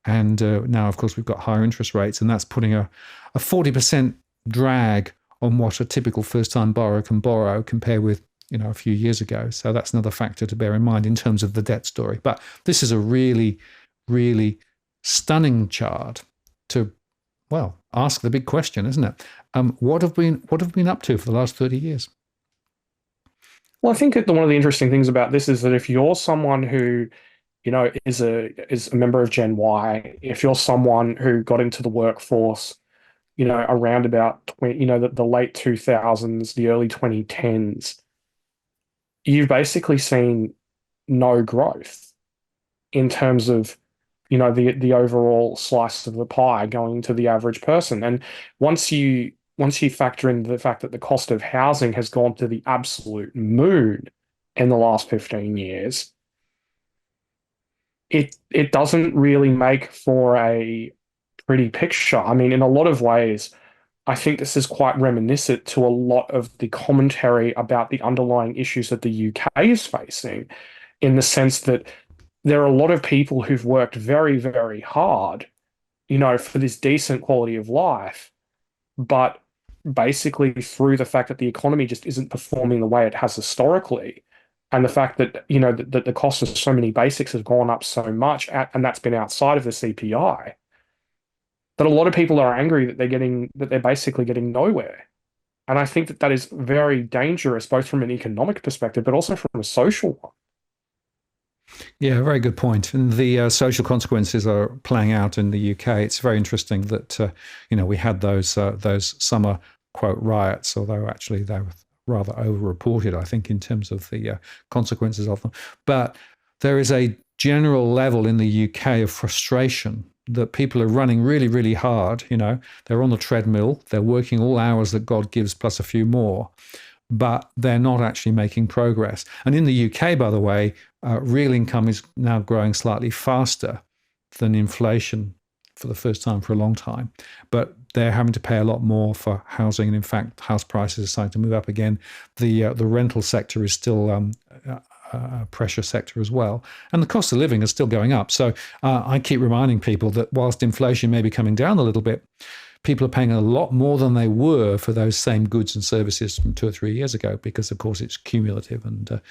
And now, of course, we've got higher interest rates, and that's putting a 40% drag on what a typical first-time borrower can borrow compared with a few years ago. So that's another factor to bear in mind in terms of the debt story. But this is a really, really stunning chart to, well, ask the big question, isn't it? What have we been up to for the last 30 years? Well, I think that one of the interesting things about this is that if you're someone who, is a member of Gen Y, if you're someone who got into the workforce, around about the late 2000s, the early 2010s, you've basically seen no growth in terms of, the overall slice of the pie going to the average person. And once you factor in the fact that the cost of housing has gone to the absolute moon in the last 15 years, it doesn't really make for a pretty picture. I mean, in a lot of ways, I think this is quite reminiscent to a lot of the commentary about the underlying issues that the UK is facing, in the sense that there are a lot of people who've worked very, very hard, for this decent quality of life, but basically through the fact that the economy just isn't performing the way it has historically, and the fact that, that the cost of so many basics has gone up so much, and that's been outside of the CPI, that a lot of people are angry that they're basically getting nowhere. And I think that is very dangerous, both from an economic perspective, but also from a social one. Yeah, very good point. And the social consequences are playing out in the UK. It's very interesting that we had those summer quote riots, although actually they were rather overreported, I think, in terms of the consequences of them. But there is a general level in the UK of frustration that people are running really, really hard. They're on the treadmill, they're working all hours that God gives plus a few more, but they're not actually making progress. And in the UK, by the way, real income is now growing slightly faster than inflation for the first time for a long time. But they're having to pay a lot more for housing. And in fact, house prices are starting to move up again. The rental sector is still a pressure sector as well. And the cost of living is still going up. So I keep reminding people that whilst inflation may be coming down a little bit, people are paying a lot more than they were for those same goods and services from 2 or 3 years ago, because of course it's cumulative. And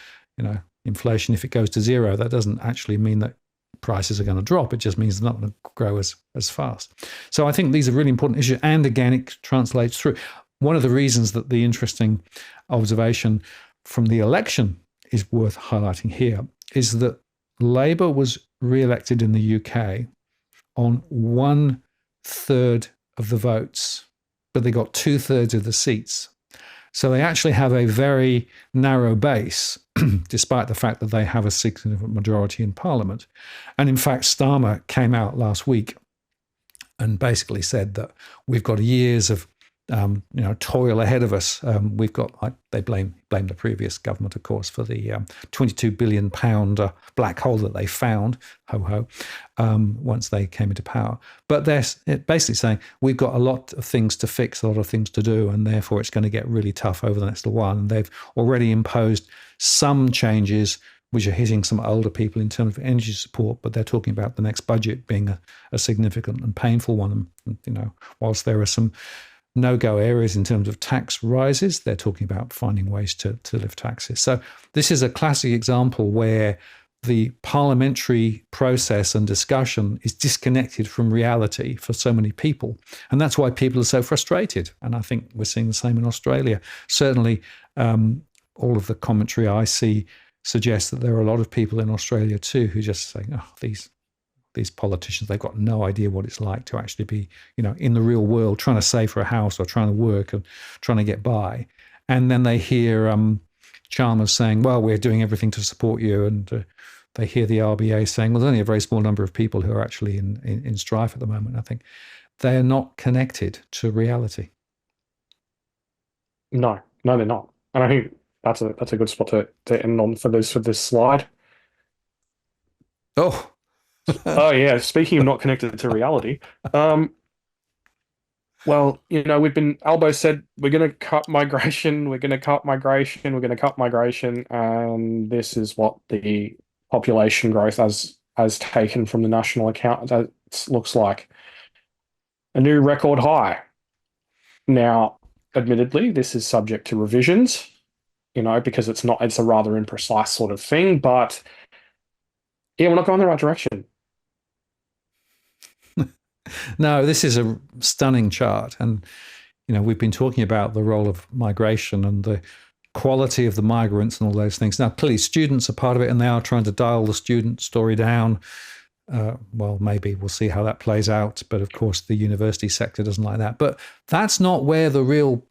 inflation, if it goes to zero, that doesn't actually mean that prices are going to drop. It just means they're not going to grow as fast. So I think these are really important issues. And again, it translates through. One of the reasons that the interesting observation from the election is worth highlighting here is that Labour was re-elected in the UK on 1/3 of the votes, but they got 2/3 of the seats. So they actually have a very narrow base, despite the fact that they have a significant majority in Parliament. And in fact, Starmer came out last week and basically said that we've got years of toil ahead of us. We've got, they blame the previous government, of course, for the £22 billion black hole that they found, once they came into power. But they're basically saying we've got a lot of things to fix, a lot of things to do, and therefore it's going to get really tough over the next little while. And they've already imposed some changes which are hitting some older people in terms of energy support, but they're talking about the next budget being a significant and painful one. And, whilst there are some no-go areas in terms of tax rises, they're talking about finding ways to lift taxes. So this is a classic example where the parliamentary process and discussion is disconnected from reality for so many people. And that's why people are so frustrated. And I think we're seeing the same in Australia. Certainly, all of the commentary I see suggests that there are a lot of people in Australia too who just say, oh, these politicians, they've got no idea what it's like to actually be, in the real world, trying to save for a house or trying to work and trying to get by. And then they hear Chalmers saying, well, we're doing everything to support you. And they hear the RBA saying, well, there's only a very small number of people who are actually in strife at the moment. I think they're not connected to reality. No, no, they're not. And I think that's a good spot to end on for this slide. Oh, Oh yeah, speaking of not connected to reality, well, Albo said we're going to cut migration, we're going to cut migration, we're going to cut migration, and this is what the population growth as taken from the national account looks like. A new record high. Now, admittedly, this is subject to revisions, because it's a rather imprecise sort of thing, but yeah, we're not going the right direction. No, this is a stunning chart. And, we've been talking about the role of migration and the quality of the migrants and all those things. Now, clearly, students are part of it, and they are trying to dial the student story down. Well, maybe we'll see how that plays out. But of course, the university sector doesn't like that. But that's not where the real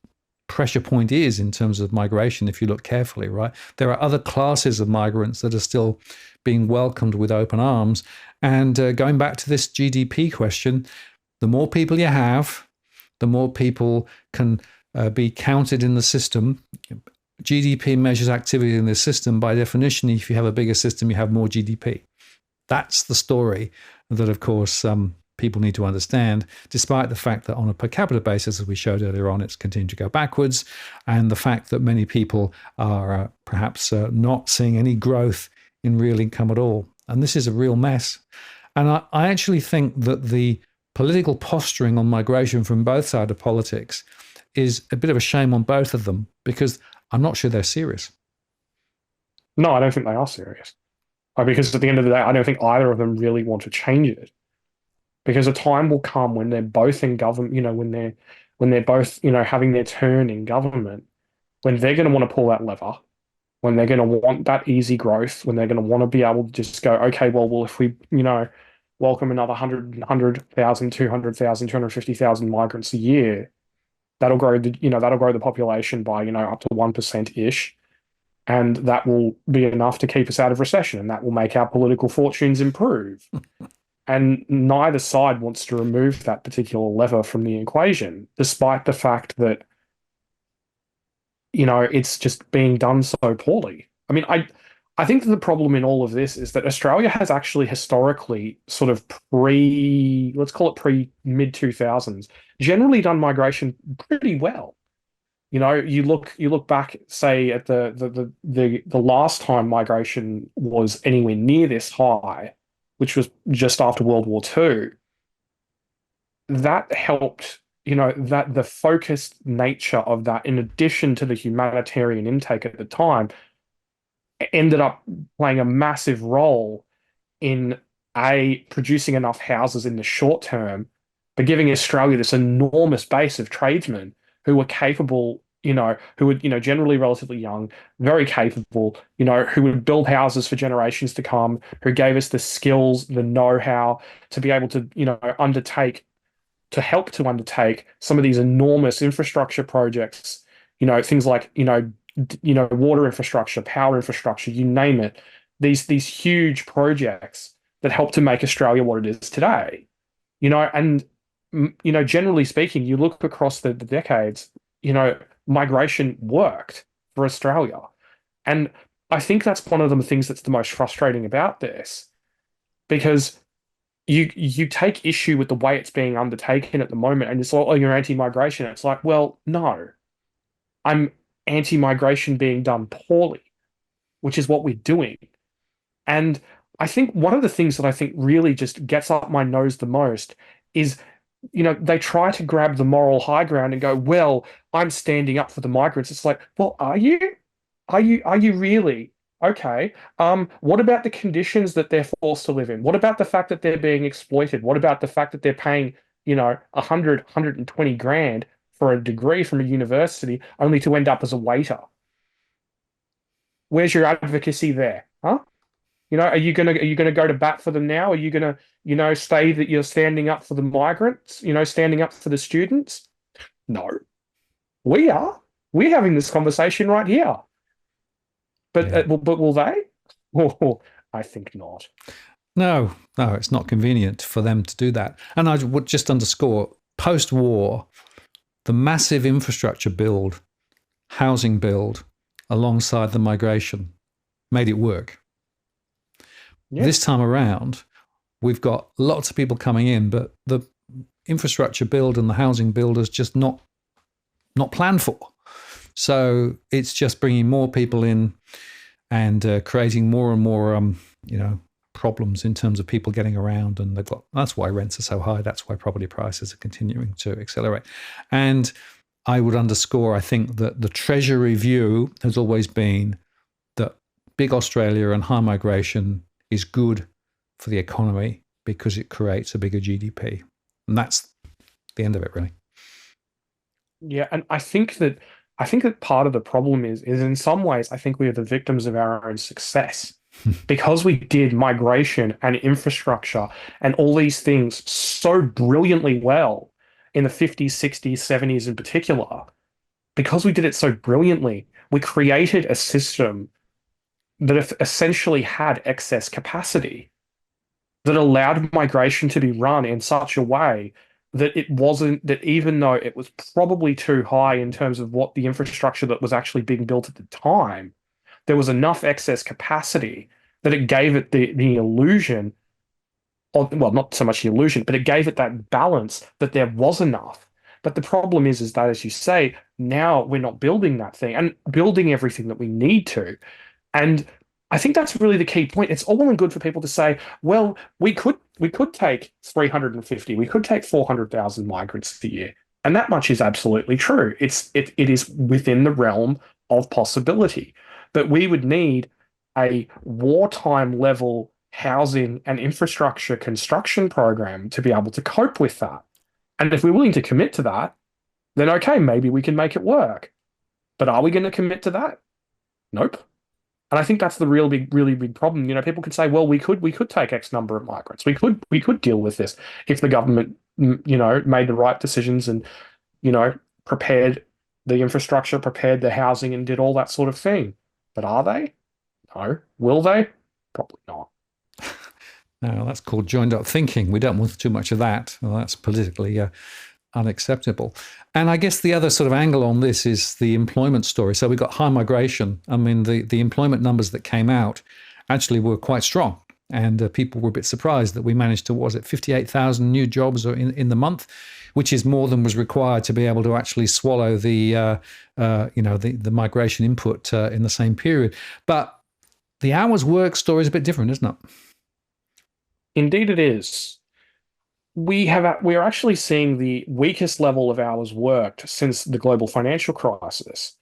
pressure point is in terms of migration, if you look carefully, right? There are other classes of migrants that are still being welcomed with open arms. And going back to this GDP question, the more people you have, the more people can be counted in the system. GDP measures activity in the system. By definition, if you have a bigger system, you have more GDP. That's the story that, of course, people need to understand, despite the fact that on a per capita basis, as we showed earlier on, it's continued to go backwards, and the fact that many people are perhaps not seeing any growth in real income at all. And this is a real mess. And I actually think that the political posturing on migration from both sides of politics is a bit of a shame on both of them, because I'm not sure they're serious. No, I don't think they are serious. Because at the end of the day, I don't think either of them really want to change it. Because a time will come when they're both in government, when they're both, having their turn in government, when they're going to want to pull that lever, when they're going to want that easy growth, when they're going to want to be able to just go, okay, well, if we, welcome another 100,000, 200,000, 250,000 migrants a year, that'll grow the population by, up to 1% ish. And that will be enough to keep us out of recession, and that will make our political fortunes improve. And neither side wants to remove that particular lever from the equation, despite the fact that, it's just being done so poorly. I mean, I think that the problem in all of this is that Australia has actually historically sort of let's call it pre-mid 2000s, generally done migration pretty well. You look back, say, at the last time migration was anywhere near this high, which was just after World War II. That helped, that the focused nature of that, in addition to the humanitarian intake at the time, ended up playing a massive role in producing enough houses in the short term, but giving Australia this enormous base of tradesmen who were capable, who were, generally relatively young, very capable, who would build houses for generations to come, who gave us the skills, the know-how to be able to, help to undertake some of these enormous infrastructure projects, things like, water infrastructure, power infrastructure, you name it, these huge projects that help to make Australia what it is today, and, generally speaking, you look across the decades, migration worked for Australia. And I think that's one of the things that's the most frustrating about this, because you take issue with the way it's being undertaken at the moment, and it's like, oh, you're anti-migration. It's like, well, no, I'm anti-migration being done poorly, which is what we're doing. And I think one of the things that I think really just gets up my nose the most is, they try to grab the moral high ground and go, well, I'm standing up for the migrants. It's like, well, are you? Are you really? Okay. What about the conditions that they're forced to live in? What about the fact that they're being exploited? What about the fact that they're paying, 120 grand for a degree from a university only to end up as a waiter? Where's your advocacy there? Huh? Are you gonna go to bat for them now? Are you gonna, say that you're standing up for the migrants, standing up for the students? No, we are. We're having this conversation right here. But Yeah. but will they? Oh, I think not. No, no, it's not convenient for them to do that. And I would just underscore post war, the massive infrastructure build, housing build alongside the migration made it work. Yeah. This time around, we've got lots of people coming in, but the infrastructure build and the housing build is just not planned for. So it's just bringing more people in and creating more and more, problems in terms of people getting around. And that's why rents are so high. That's why property prices are continuing to accelerate. And I would underscore, I think, that the Treasury view has always been that big Australia and high migration is good for the economy because it creates a bigger GDP. And that's the end of it, really. Yeah, and I think that part of the problem is in some ways I think we are the victims of our own success because we did migration and infrastructure and all these things so brilliantly well in the 50s, 60s, 70s in particular. Because we did it so brilliantly, we created a system that essentially had excess capacity that allowed migration to be run in such a way that it wasn't that even though it was probably too high in terms of what the infrastructure that was actually being built at the time, there was enough excess capacity that it gave it the illusion of, well, not so much the illusion, but it gave it that balance that there was enough. But the problem is that, as you say, now we're not building that thing and building everything that we need to. And I think that's really the key point. It's all well and good for people to say, well, we could take 350, we could take 400,000 migrants a year. And that much is absolutely true. It is within the realm of possibility. But we would need a wartime level housing and infrastructure construction program to be able to cope with that. And if we're willing to commit to that, then okay, maybe we can make it work. But are we going to commit to that? Nope. And I think that's the really big problem. People could say, well, we could take X number of migrants. We could deal with this if the government, made the right decisions and, prepared the infrastructure, prepared the housing, and did all that sort of thing. But are they? No. Will they? Probably not. No, that's called joined up thinking. We don't want too much of that. Well, that's politically unacceptable. And I guess the other sort of angle on this is the employment story. So we've got high migration. I mean, the employment numbers that came out actually were quite strong. And people were a bit surprised that we managed to, what was it, 58,000 new jobs in the month, which is more than was required to be able to actually swallow the migration input in the same period. But the hours work story is a bit different, isn't it? Indeed, it is. We are actually seeing the weakest level of hours worked since the global financial crisis.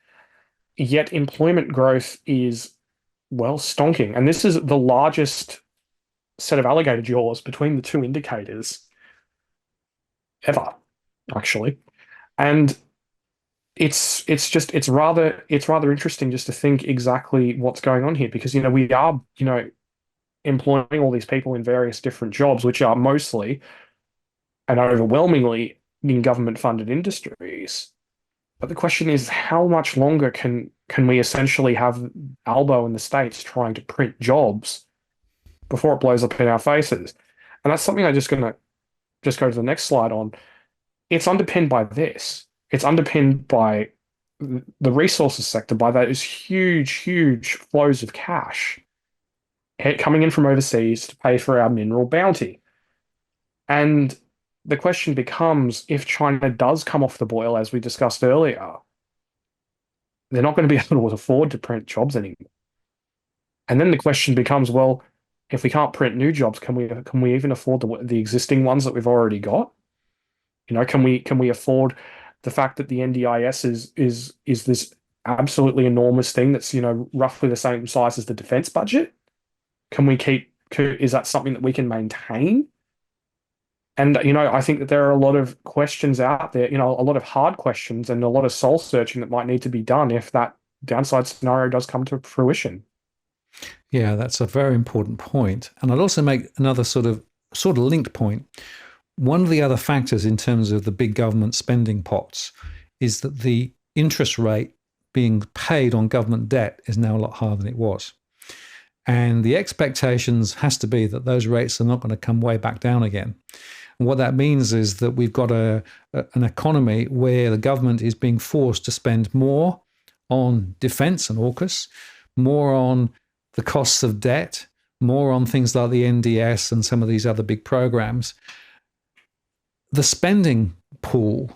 Yet employment growth is, well, stonking. And this is the largest set of alligator jaws between the two indicators ever, actually. And it's rather interesting just to think exactly what's going on here because we are, employing all these people in various different jobs, which are mostly and overwhelmingly in government funded industries. But the question is, how much longer can we essentially have Albo in the States trying to print jobs before it blows up in our faces? And that's something I'm just gonna just go to the next slide on. It's underpinned by this. It's underpinned by the resources sector, by those huge, huge flows of cash coming in from overseas to pay for our mineral bounty. And the question becomes, if China does come off the boil, as we discussed earlier, they're not going to be able to afford to print jobs anymore. And then the question becomes, well, if we can't print new jobs, can we even afford the existing ones that we've already got? Can we afford the fact that the NDIS is this absolutely enormous thing that's, roughly the same size as the defense budget? Can we is that something that we can maintain? And, I think that there are a lot of questions out there, a lot of hard questions and a lot of soul searching that might need to be done if that downside scenario does come to fruition. Yeah, that's a very important point. And I'd also make another sort of linked point. One of the other factors in terms of the big government spending pots is that the interest rate being paid on government debt is now a lot higher than it was. And the expectations has to be that those rates are not going to come way back down again. And what that means is that we've got an economy where the government is being forced to spend more on defence and AUKUS, more on the costs of debt, more on things like the NDS and some of these other big programs. The spending pool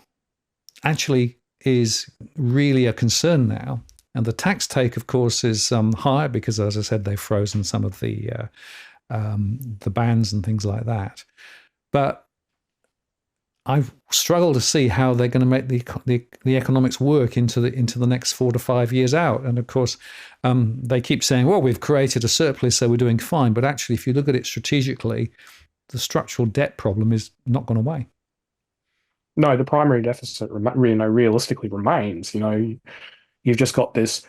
actually is really a concern now. And the tax take, of course, is higher because, as I said, they've frozen some of the bans and things like that. But I struggle to see how they're going to make the economics work into the next 4 to 5 years out. And of course, they keep saying, "Well, we've created a surplus, so we're doing fine." But actually, if you look at it strategically, the structural debt problem is not gone away. No, the primary deficit, realistically remains. You've just got this.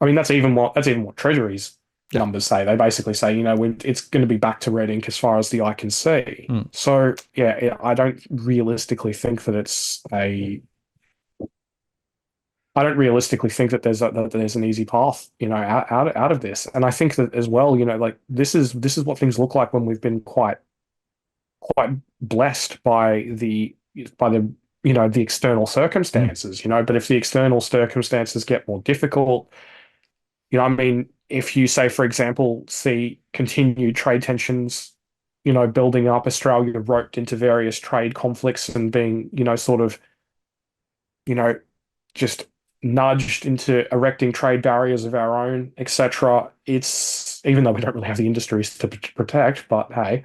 I mean, that's even what Treasury's numbers say. They basically say, it's going to be back to red ink as far as the eye can see. So yeah, I don't realistically think that I don't realistically think that there's an easy path, out of this. And I think that as well, like this is what things look like when we've been quite blessed by the external circumstances. But if the external circumstances get more difficult, I mean, if you say, for example, see continued trade tensions, building up, Australia roped into various trade conflicts and being, sort of, just nudged into erecting trade barriers of our own, etc. It's, even though we don't really have the industries to protect, but hey,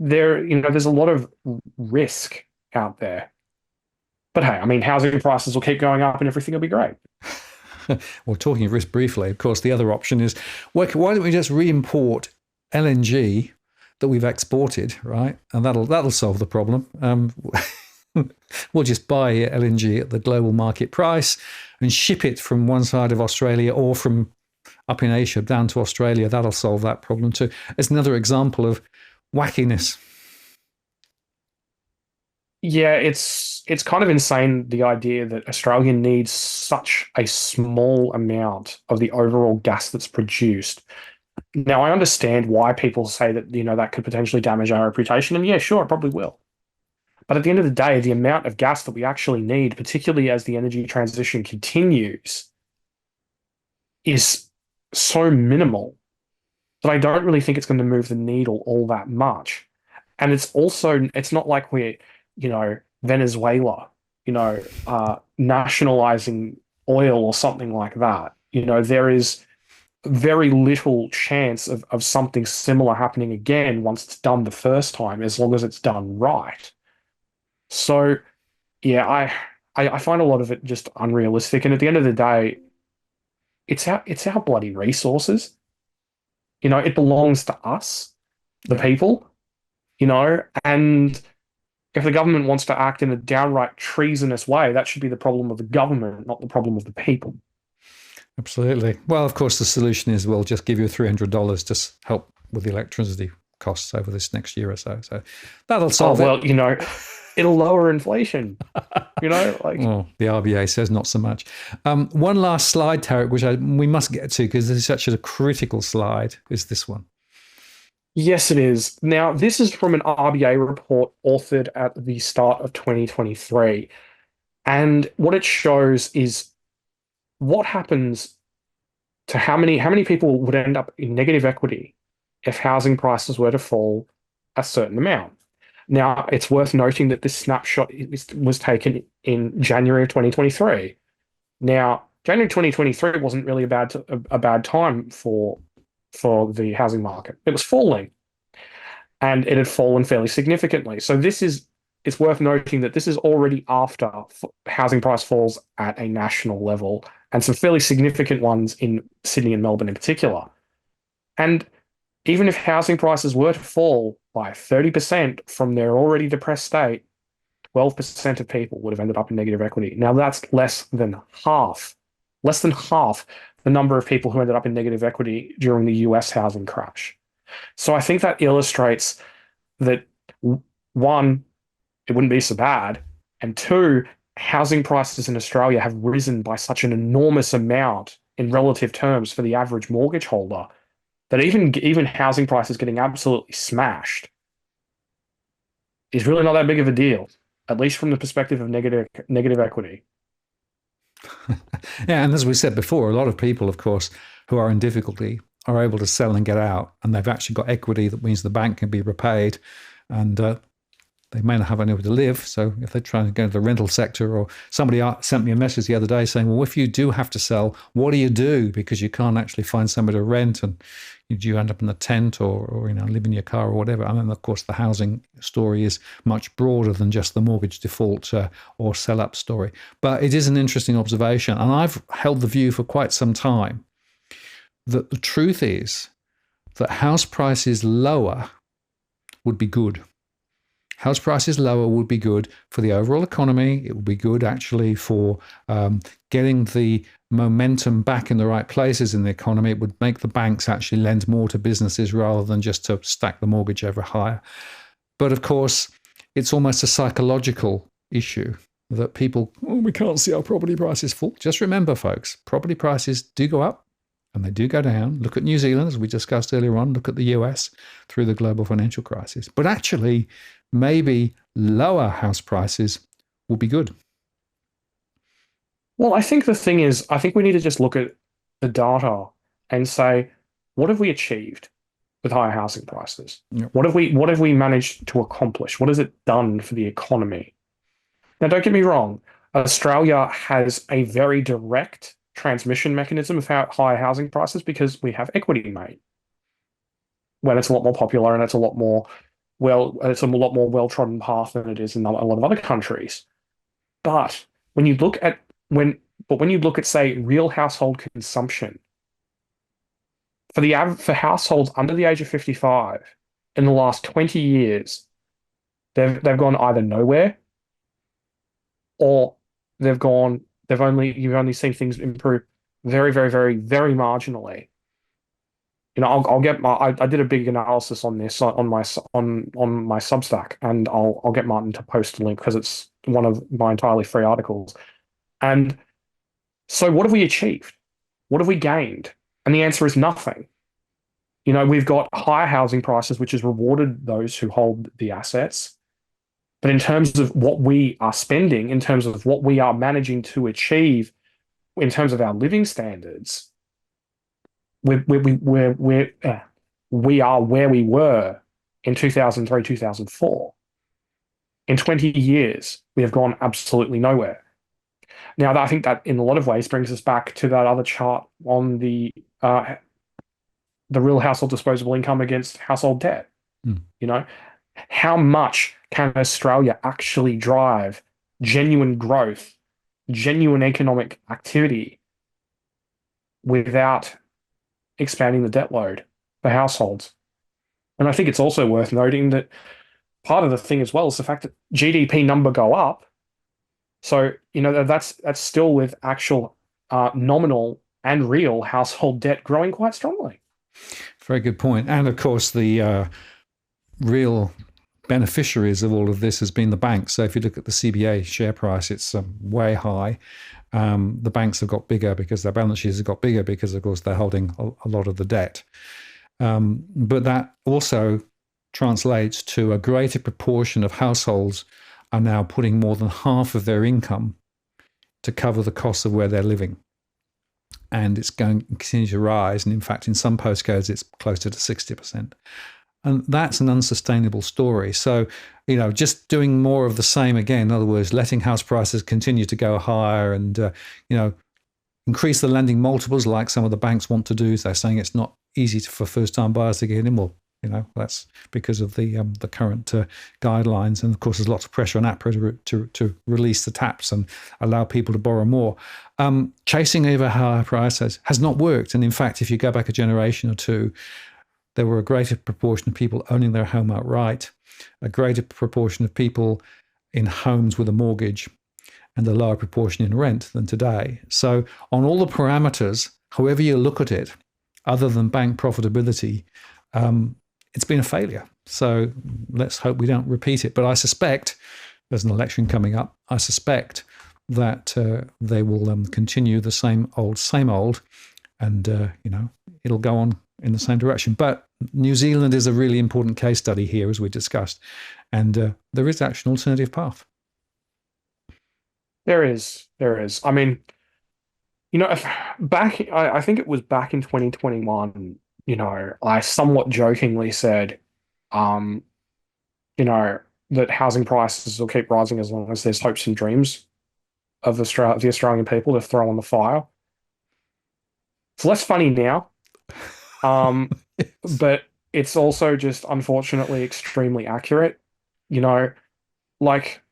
there's a lot of risk out there. But hey, I mean, housing prices will keep going up and everything will be great. Well, talking of risk briefly, of course, the other option is why don't we just re-import LNG that we've exported, right? And that'll solve the problem. We'll just buy LNG at the global market price and ship it from one side of Australia or from up in Asia down to Australia. That'll solve that problem too. It's another example of wackiness. Yeah, it's kind of insane, the idea that Australia needs such a small amount of the overall gas that's produced. Now, I understand why people say that, that could potentially damage our reputation, and yeah, sure, it probably will. But at the end of the day, the amount of gas that we actually need, particularly as the energy transition continues, is so minimal that I don't really think it's going to move the needle all that much. And it's not like we're, Venezuela, nationalizing oil or something like that. There is very little chance of something similar happening again once it's done the first time, as long as it's done right. So, yeah, I find a lot of it just unrealistic. And at the end of the day, it's our bloody resources. It belongs to us, the people, and if the government wants to act in a downright treasonous way, that should be the problem of the government, not the problem of the people. Absolutely. Well, of course, the solution is we'll just give you $300 to help with the electricity costs over this next year or so. So that'll solve it. It'll lower inflation. Well, the RBA says not so much. One last slide, Tarric, which we must get to because this is such a critical slide, is this one. Yes, it is. Now, this is from an RBA report authored at the start of 2023. And what it shows is what happens to how many people would end up in negative equity if housing prices were to fall a certain amount. Now, it's worth noting that this snapshot was taken in January of 2023. Now, January 2023 wasn't really a bad time for the housing market. It was falling, and it had fallen fairly significantly. So this is it's worth noting that this is already after housing price falls at a national level and some fairly significant ones in Sydney and Melbourne in particular. And even if housing prices were to fall by 30% from their already depressed state, 12% of people would have ended up in negative equity. Now, that's less than half the number of people who ended up in negative equity during the US housing crash. So I think that illustrates that, one, it wouldn't be so bad, and two, housing prices in Australia have risen by such an enormous amount in relative terms for the average mortgage holder that even housing prices getting absolutely smashed is really not that big of a deal, at least from the perspective of negative equity. Yeah, and as we said before, a lot of people, of course, who are in difficulty are able to sell and get out, and they've actually got equity that means the bank can be repaid, and they may not have anywhere to live. So if they're trying to go into the rental sector, or somebody sent me a message the other day saying, well, if you do have to sell, what do you do? Because you can't actually find somewhere to rent, and you end up in a tent or live in your car or whatever. And then, of course, the housing story is much broader than just the mortgage default or sell up story. But it is an interesting observation. And I've held the view for quite some time that the truth is that house prices lower would be good. House prices lower would be good for the overall economy. It would be good actually for getting the momentum back in the right places in the economy. It would make the banks actually lend more to businesses rather than just to stack the mortgage ever higher. But of course, it's almost a psychological issue that people, we can't see our property prices fall. Just remember, folks, property prices do go up and they do go down. Look at New Zealand, as we discussed earlier on. Look at the US through the global financial crisis. But actually, maybe lower house prices will be good. Well, I think the thing is, I think we need to just look at the data and say, what have we achieved with higher housing prices? Yep. What have we managed to accomplish? What has it done for the economy? Now, don't get me wrong, Australia has a very direct transmission mechanism of higher housing prices because we have equity, mate. When it's a lot more popular and it's a lot more well-trodden path than it is in a lot of other countries. But when you look at say real household consumption for households under the age of 55 in the last 20 years, they've gone either nowhere or you've only seen things improve very, very, very, very marginally. I did a big analysis on this on my Substack, and I'll get Martin to post a link because it's one of my entirely free articles. And so what have we achieved? What have we gained? And the answer is nothing. We've got higher housing prices, which has rewarded those who hold the assets. But in terms of what we are spending, in terms of what we are managing to achieve, in terms of our living standards, we are where we were in 2003, 2004. In 20 years, we have gone absolutely nowhere. Now, I think that in a lot of ways brings us back to that other chart on the real household disposable income against household debt. How much can Australia actually drive genuine growth, genuine economic activity without expanding the debt load for households? And I think it's also worth noting that part of the thing as well is the fact that GDP number go up. So, that's still with actual nominal and real household debt growing quite strongly. Very good point. And of course, the real beneficiaries of all of this has been the banks. So if you look at the CBA share price, it's way high. The banks have got bigger because their balance sheets have got bigger because, of course, they're holding a lot of the debt. But that also translates to a greater proportion of households are now putting more than half of their income to cover the costs of where they're living. And it's going to continue to rise. And in fact, in some postcodes, it's closer to 60%. And that's an unsustainable story. So, just doing more of the same again, in other words, letting house prices continue to go higher and, increase the lending multiples like some of the banks want to do. So they're saying it's not easy for first-time buyers to get in. Well, That's because of the current guidelines, and of course, there's lots of pressure on APRA to release the taps and allow people to borrow more. Chasing over higher prices has not worked, and in fact, if you go back a generation or two, there were a greater proportion of people owning their home outright, a greater proportion of people in homes with a mortgage, and a lower proportion in rent than today. So, on all the parameters, however you look at it, other than bank profitability, it's been a failure. So let's hope we don't repeat it. But I suspect there's an election coming up. I suspect that they will continue the same old, and it'll go on in the same direction. But New Zealand is a really important case study here, as we discussed, and there is actually an alternative path. There is. I mean, I think it was back in 2021, I somewhat jokingly said, um, that housing prices will keep rising as long as there's hopes and dreams of the Australian people to throw on the fire. It's less funny now, um, but it's also just unfortunately extremely accurate. You know, like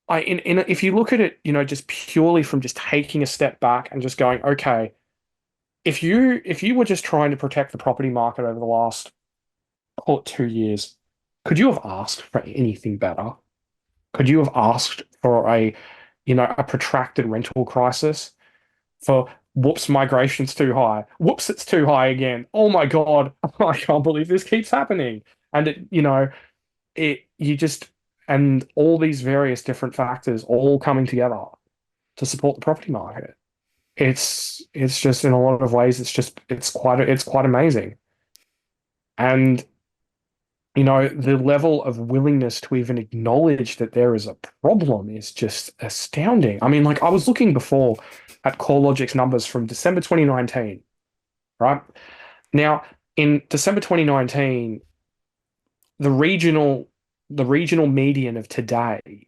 if you look at it, just purely from just taking a step back and just going, okay, if you were just trying to protect the property market over the last, call it 2 years, could you have asked for anything better? Could you have asked for a protracted rental crisis? For whoops, migration's too high. Whoops, it's too high again. Oh my God, I can't believe this keeps happening. And and all these various different factors all coming together to support the property market. It's just in a lot of ways, it's quite amazing. And the level of willingness to even acknowledge that there is a problem is just astounding. I mean, like I was looking before at CoreLogic's numbers from December 2019, right? Now, in December 2019, the regional median of today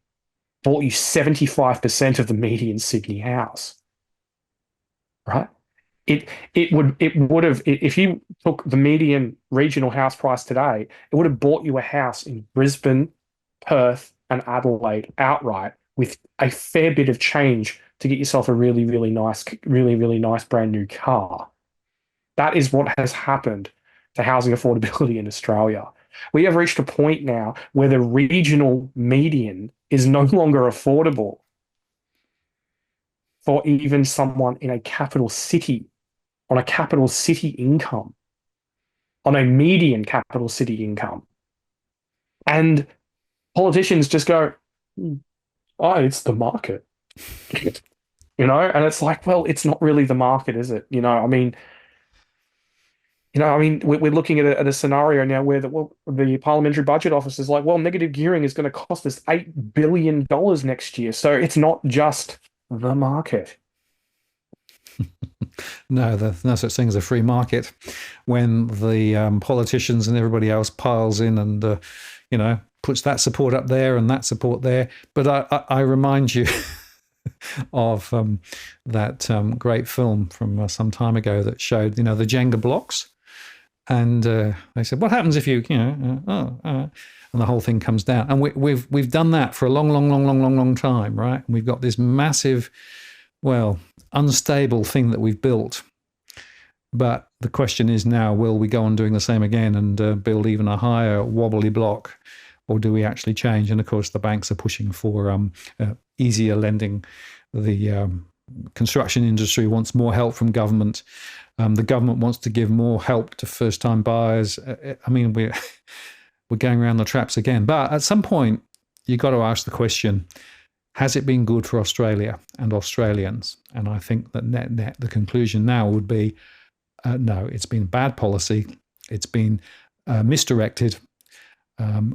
bought you 75% of the median Sydney house, right? It would have, if you took the median regional house price today, it would have bought you a house in Brisbane, Perth, and Adelaide outright with a fair bit of change to get yourself a really, really nice brand new car. That is what has happened to housing affordability in Australia. We have reached a point now where the regional median is no longer affordable for even someone in a capital city, on a capital city income, on a median capital city income. And politicians just go, oh, it's the market. And it's like, well, it's not really the market, is it? We're looking at a scenario now where the Parliamentary Budget Office is like, well, negative gearing is going to cost us $8 billion next year. So it's not just the market. No, there's no such thing as a free market when the politicians and everybody else piles in and, puts that support up there and that support there. But I remind you of that great film from some time ago that showed, the Jenga blocks. And they said, what happens if you, and the whole thing comes down. And we've done that for a long time, right? And we've got this massive, unstable thing that we've built. But the question is now, will we go on doing the same again and build even a higher wobbly block? Or do we actually change? And of course, the banks are pushing for easier lending. The construction industry wants more help from government. The government wants to give more help to first-time buyers. I mean, we're going around the traps again. But at some point, you've got to ask the question, has it been good for Australia and Australians? And I think that net, the conclusion now would be, no, it's been bad policy. It's been misdirected.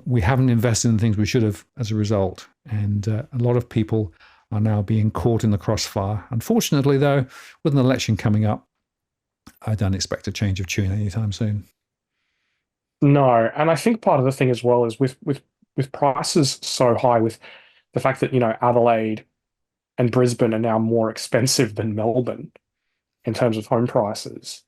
We haven't invested in things we should have as a result. And a lot of people are now being caught in the crossfire. Unfortunately, though, with an election coming up, I don't expect a change of tune anytime soon. No, and I think part of the thing as well is with prices so high, with the fact that Adelaide and Brisbane are now more expensive than Melbourne in terms of home prices.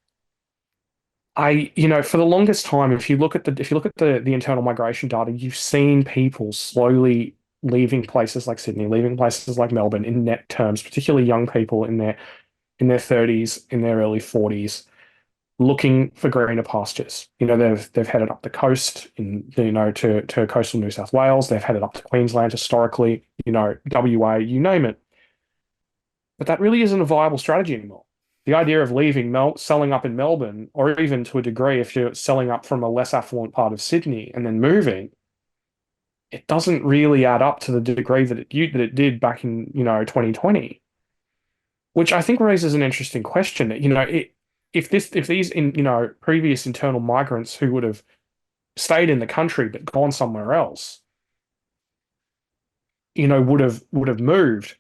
for the longest time, if you look at the internal migration data, you've seen people slowly leaving places like Sydney, leaving places like Melbourne in net terms, particularly young people in their 30s, in their early 40s, looking for greener pastures. They've headed up the coast to coastal New South Wales. They've headed up to Queensland historically, WA, you name it. But that really isn't a viable strategy anymore. The idea of leaving, selling up in Melbourne, or even to a degree, if you're selling up from a less affluent part of Sydney and then moving, it doesn't really add up to the degree that it did back in 2020, which I think raises an interesting question. That if these previous internal migrants who would have stayed in the country but gone somewhere else, would have moved,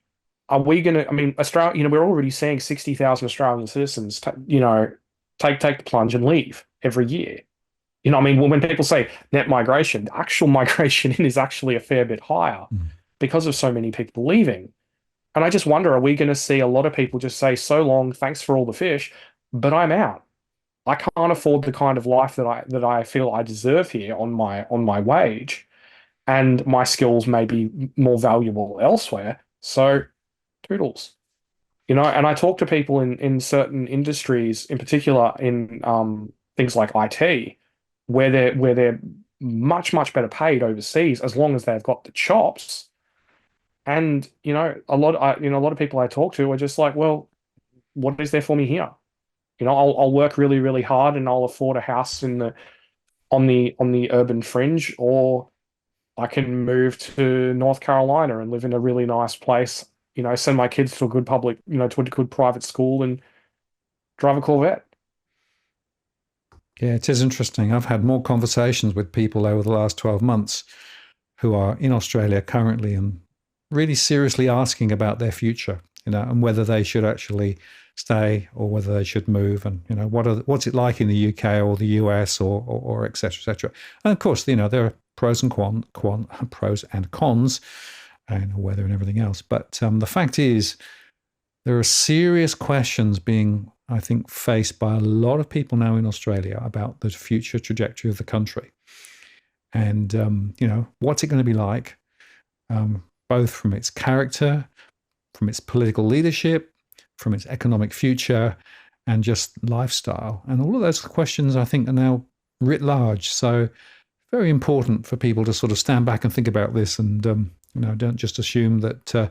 are we going to? I mean, Australia. We're already seeing 60,000 Australian citizens, take the plunge and leave every year. I mean, when people say net migration, the actual migration in is actually a fair bit higher because of so many people leaving. And I just wonder, are we going to see a lot of people just say, "So long, thanks for all the fish, but I'm out. I can't afford the kind of life that I feel I deserve here on my wage, and my skills may be more valuable elsewhere. So, toodles." And I talk to people in certain industries, in particular in things like IT, where they're much, much better paid overseas as long as they've got the chops. And a lot of people I talk to are just like, well, what is there for me here? I'll work really, really hard and I'll afford a house on the urban fringe, or I can move to North Carolina and live in a really nice place. Send my kids to a good to a good private school and drive a Corvette. Yeah, it is interesting. I've had more conversations with people over the last 12 months who are in Australia currently and really seriously asking about their future, and whether they should actually stay or whether they should move, and what's it like in the UK or the US or et cetera, et cetera. And of course, there are pros and pros and cons, and weather and everything else. But the fact is, there are serious questions being, I think, faced by a lot of people now in Australia about the future trajectory of the country. And, what's it going to be like, both from its character, from its political leadership, from its economic future, and just lifestyle. And all of those questions, I think, are now writ large. So very important for people to sort of stand back and think about this, and, don't just assume that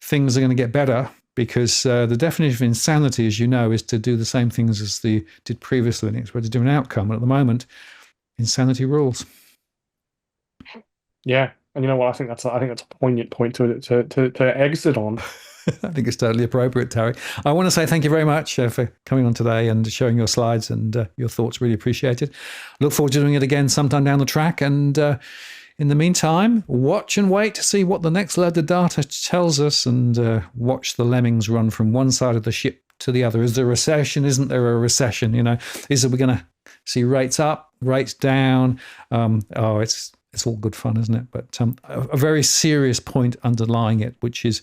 things are going to get better, because the definition of insanity, as you know, is to do the same things as they did previously and expect a different outcome. And at the moment, insanity rules. Yeah, and you know what? I think that's a poignant point to exit on. I think it's totally appropriate, Tarric. I want to say thank you very much for coming on today and showing your slides and your thoughts. Really appreciated. Look forward to doing it again sometime down the track. And in the meantime, watch and wait to see what the next load of data tells us, and watch the lemmings run from one side of the ship to the other. Is there a recession? Isn't there a recession? Is it we're going to see rates up, rates down? It's all good fun, isn't it? But a very serious point underlying it, which is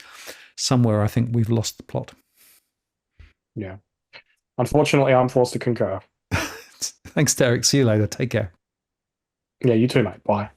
somewhere I think we've lost the plot. Yeah. Unfortunately, I'm forced to concur. Thanks, Tarric. See you later. Take care. Yeah, you too, mate. Bye.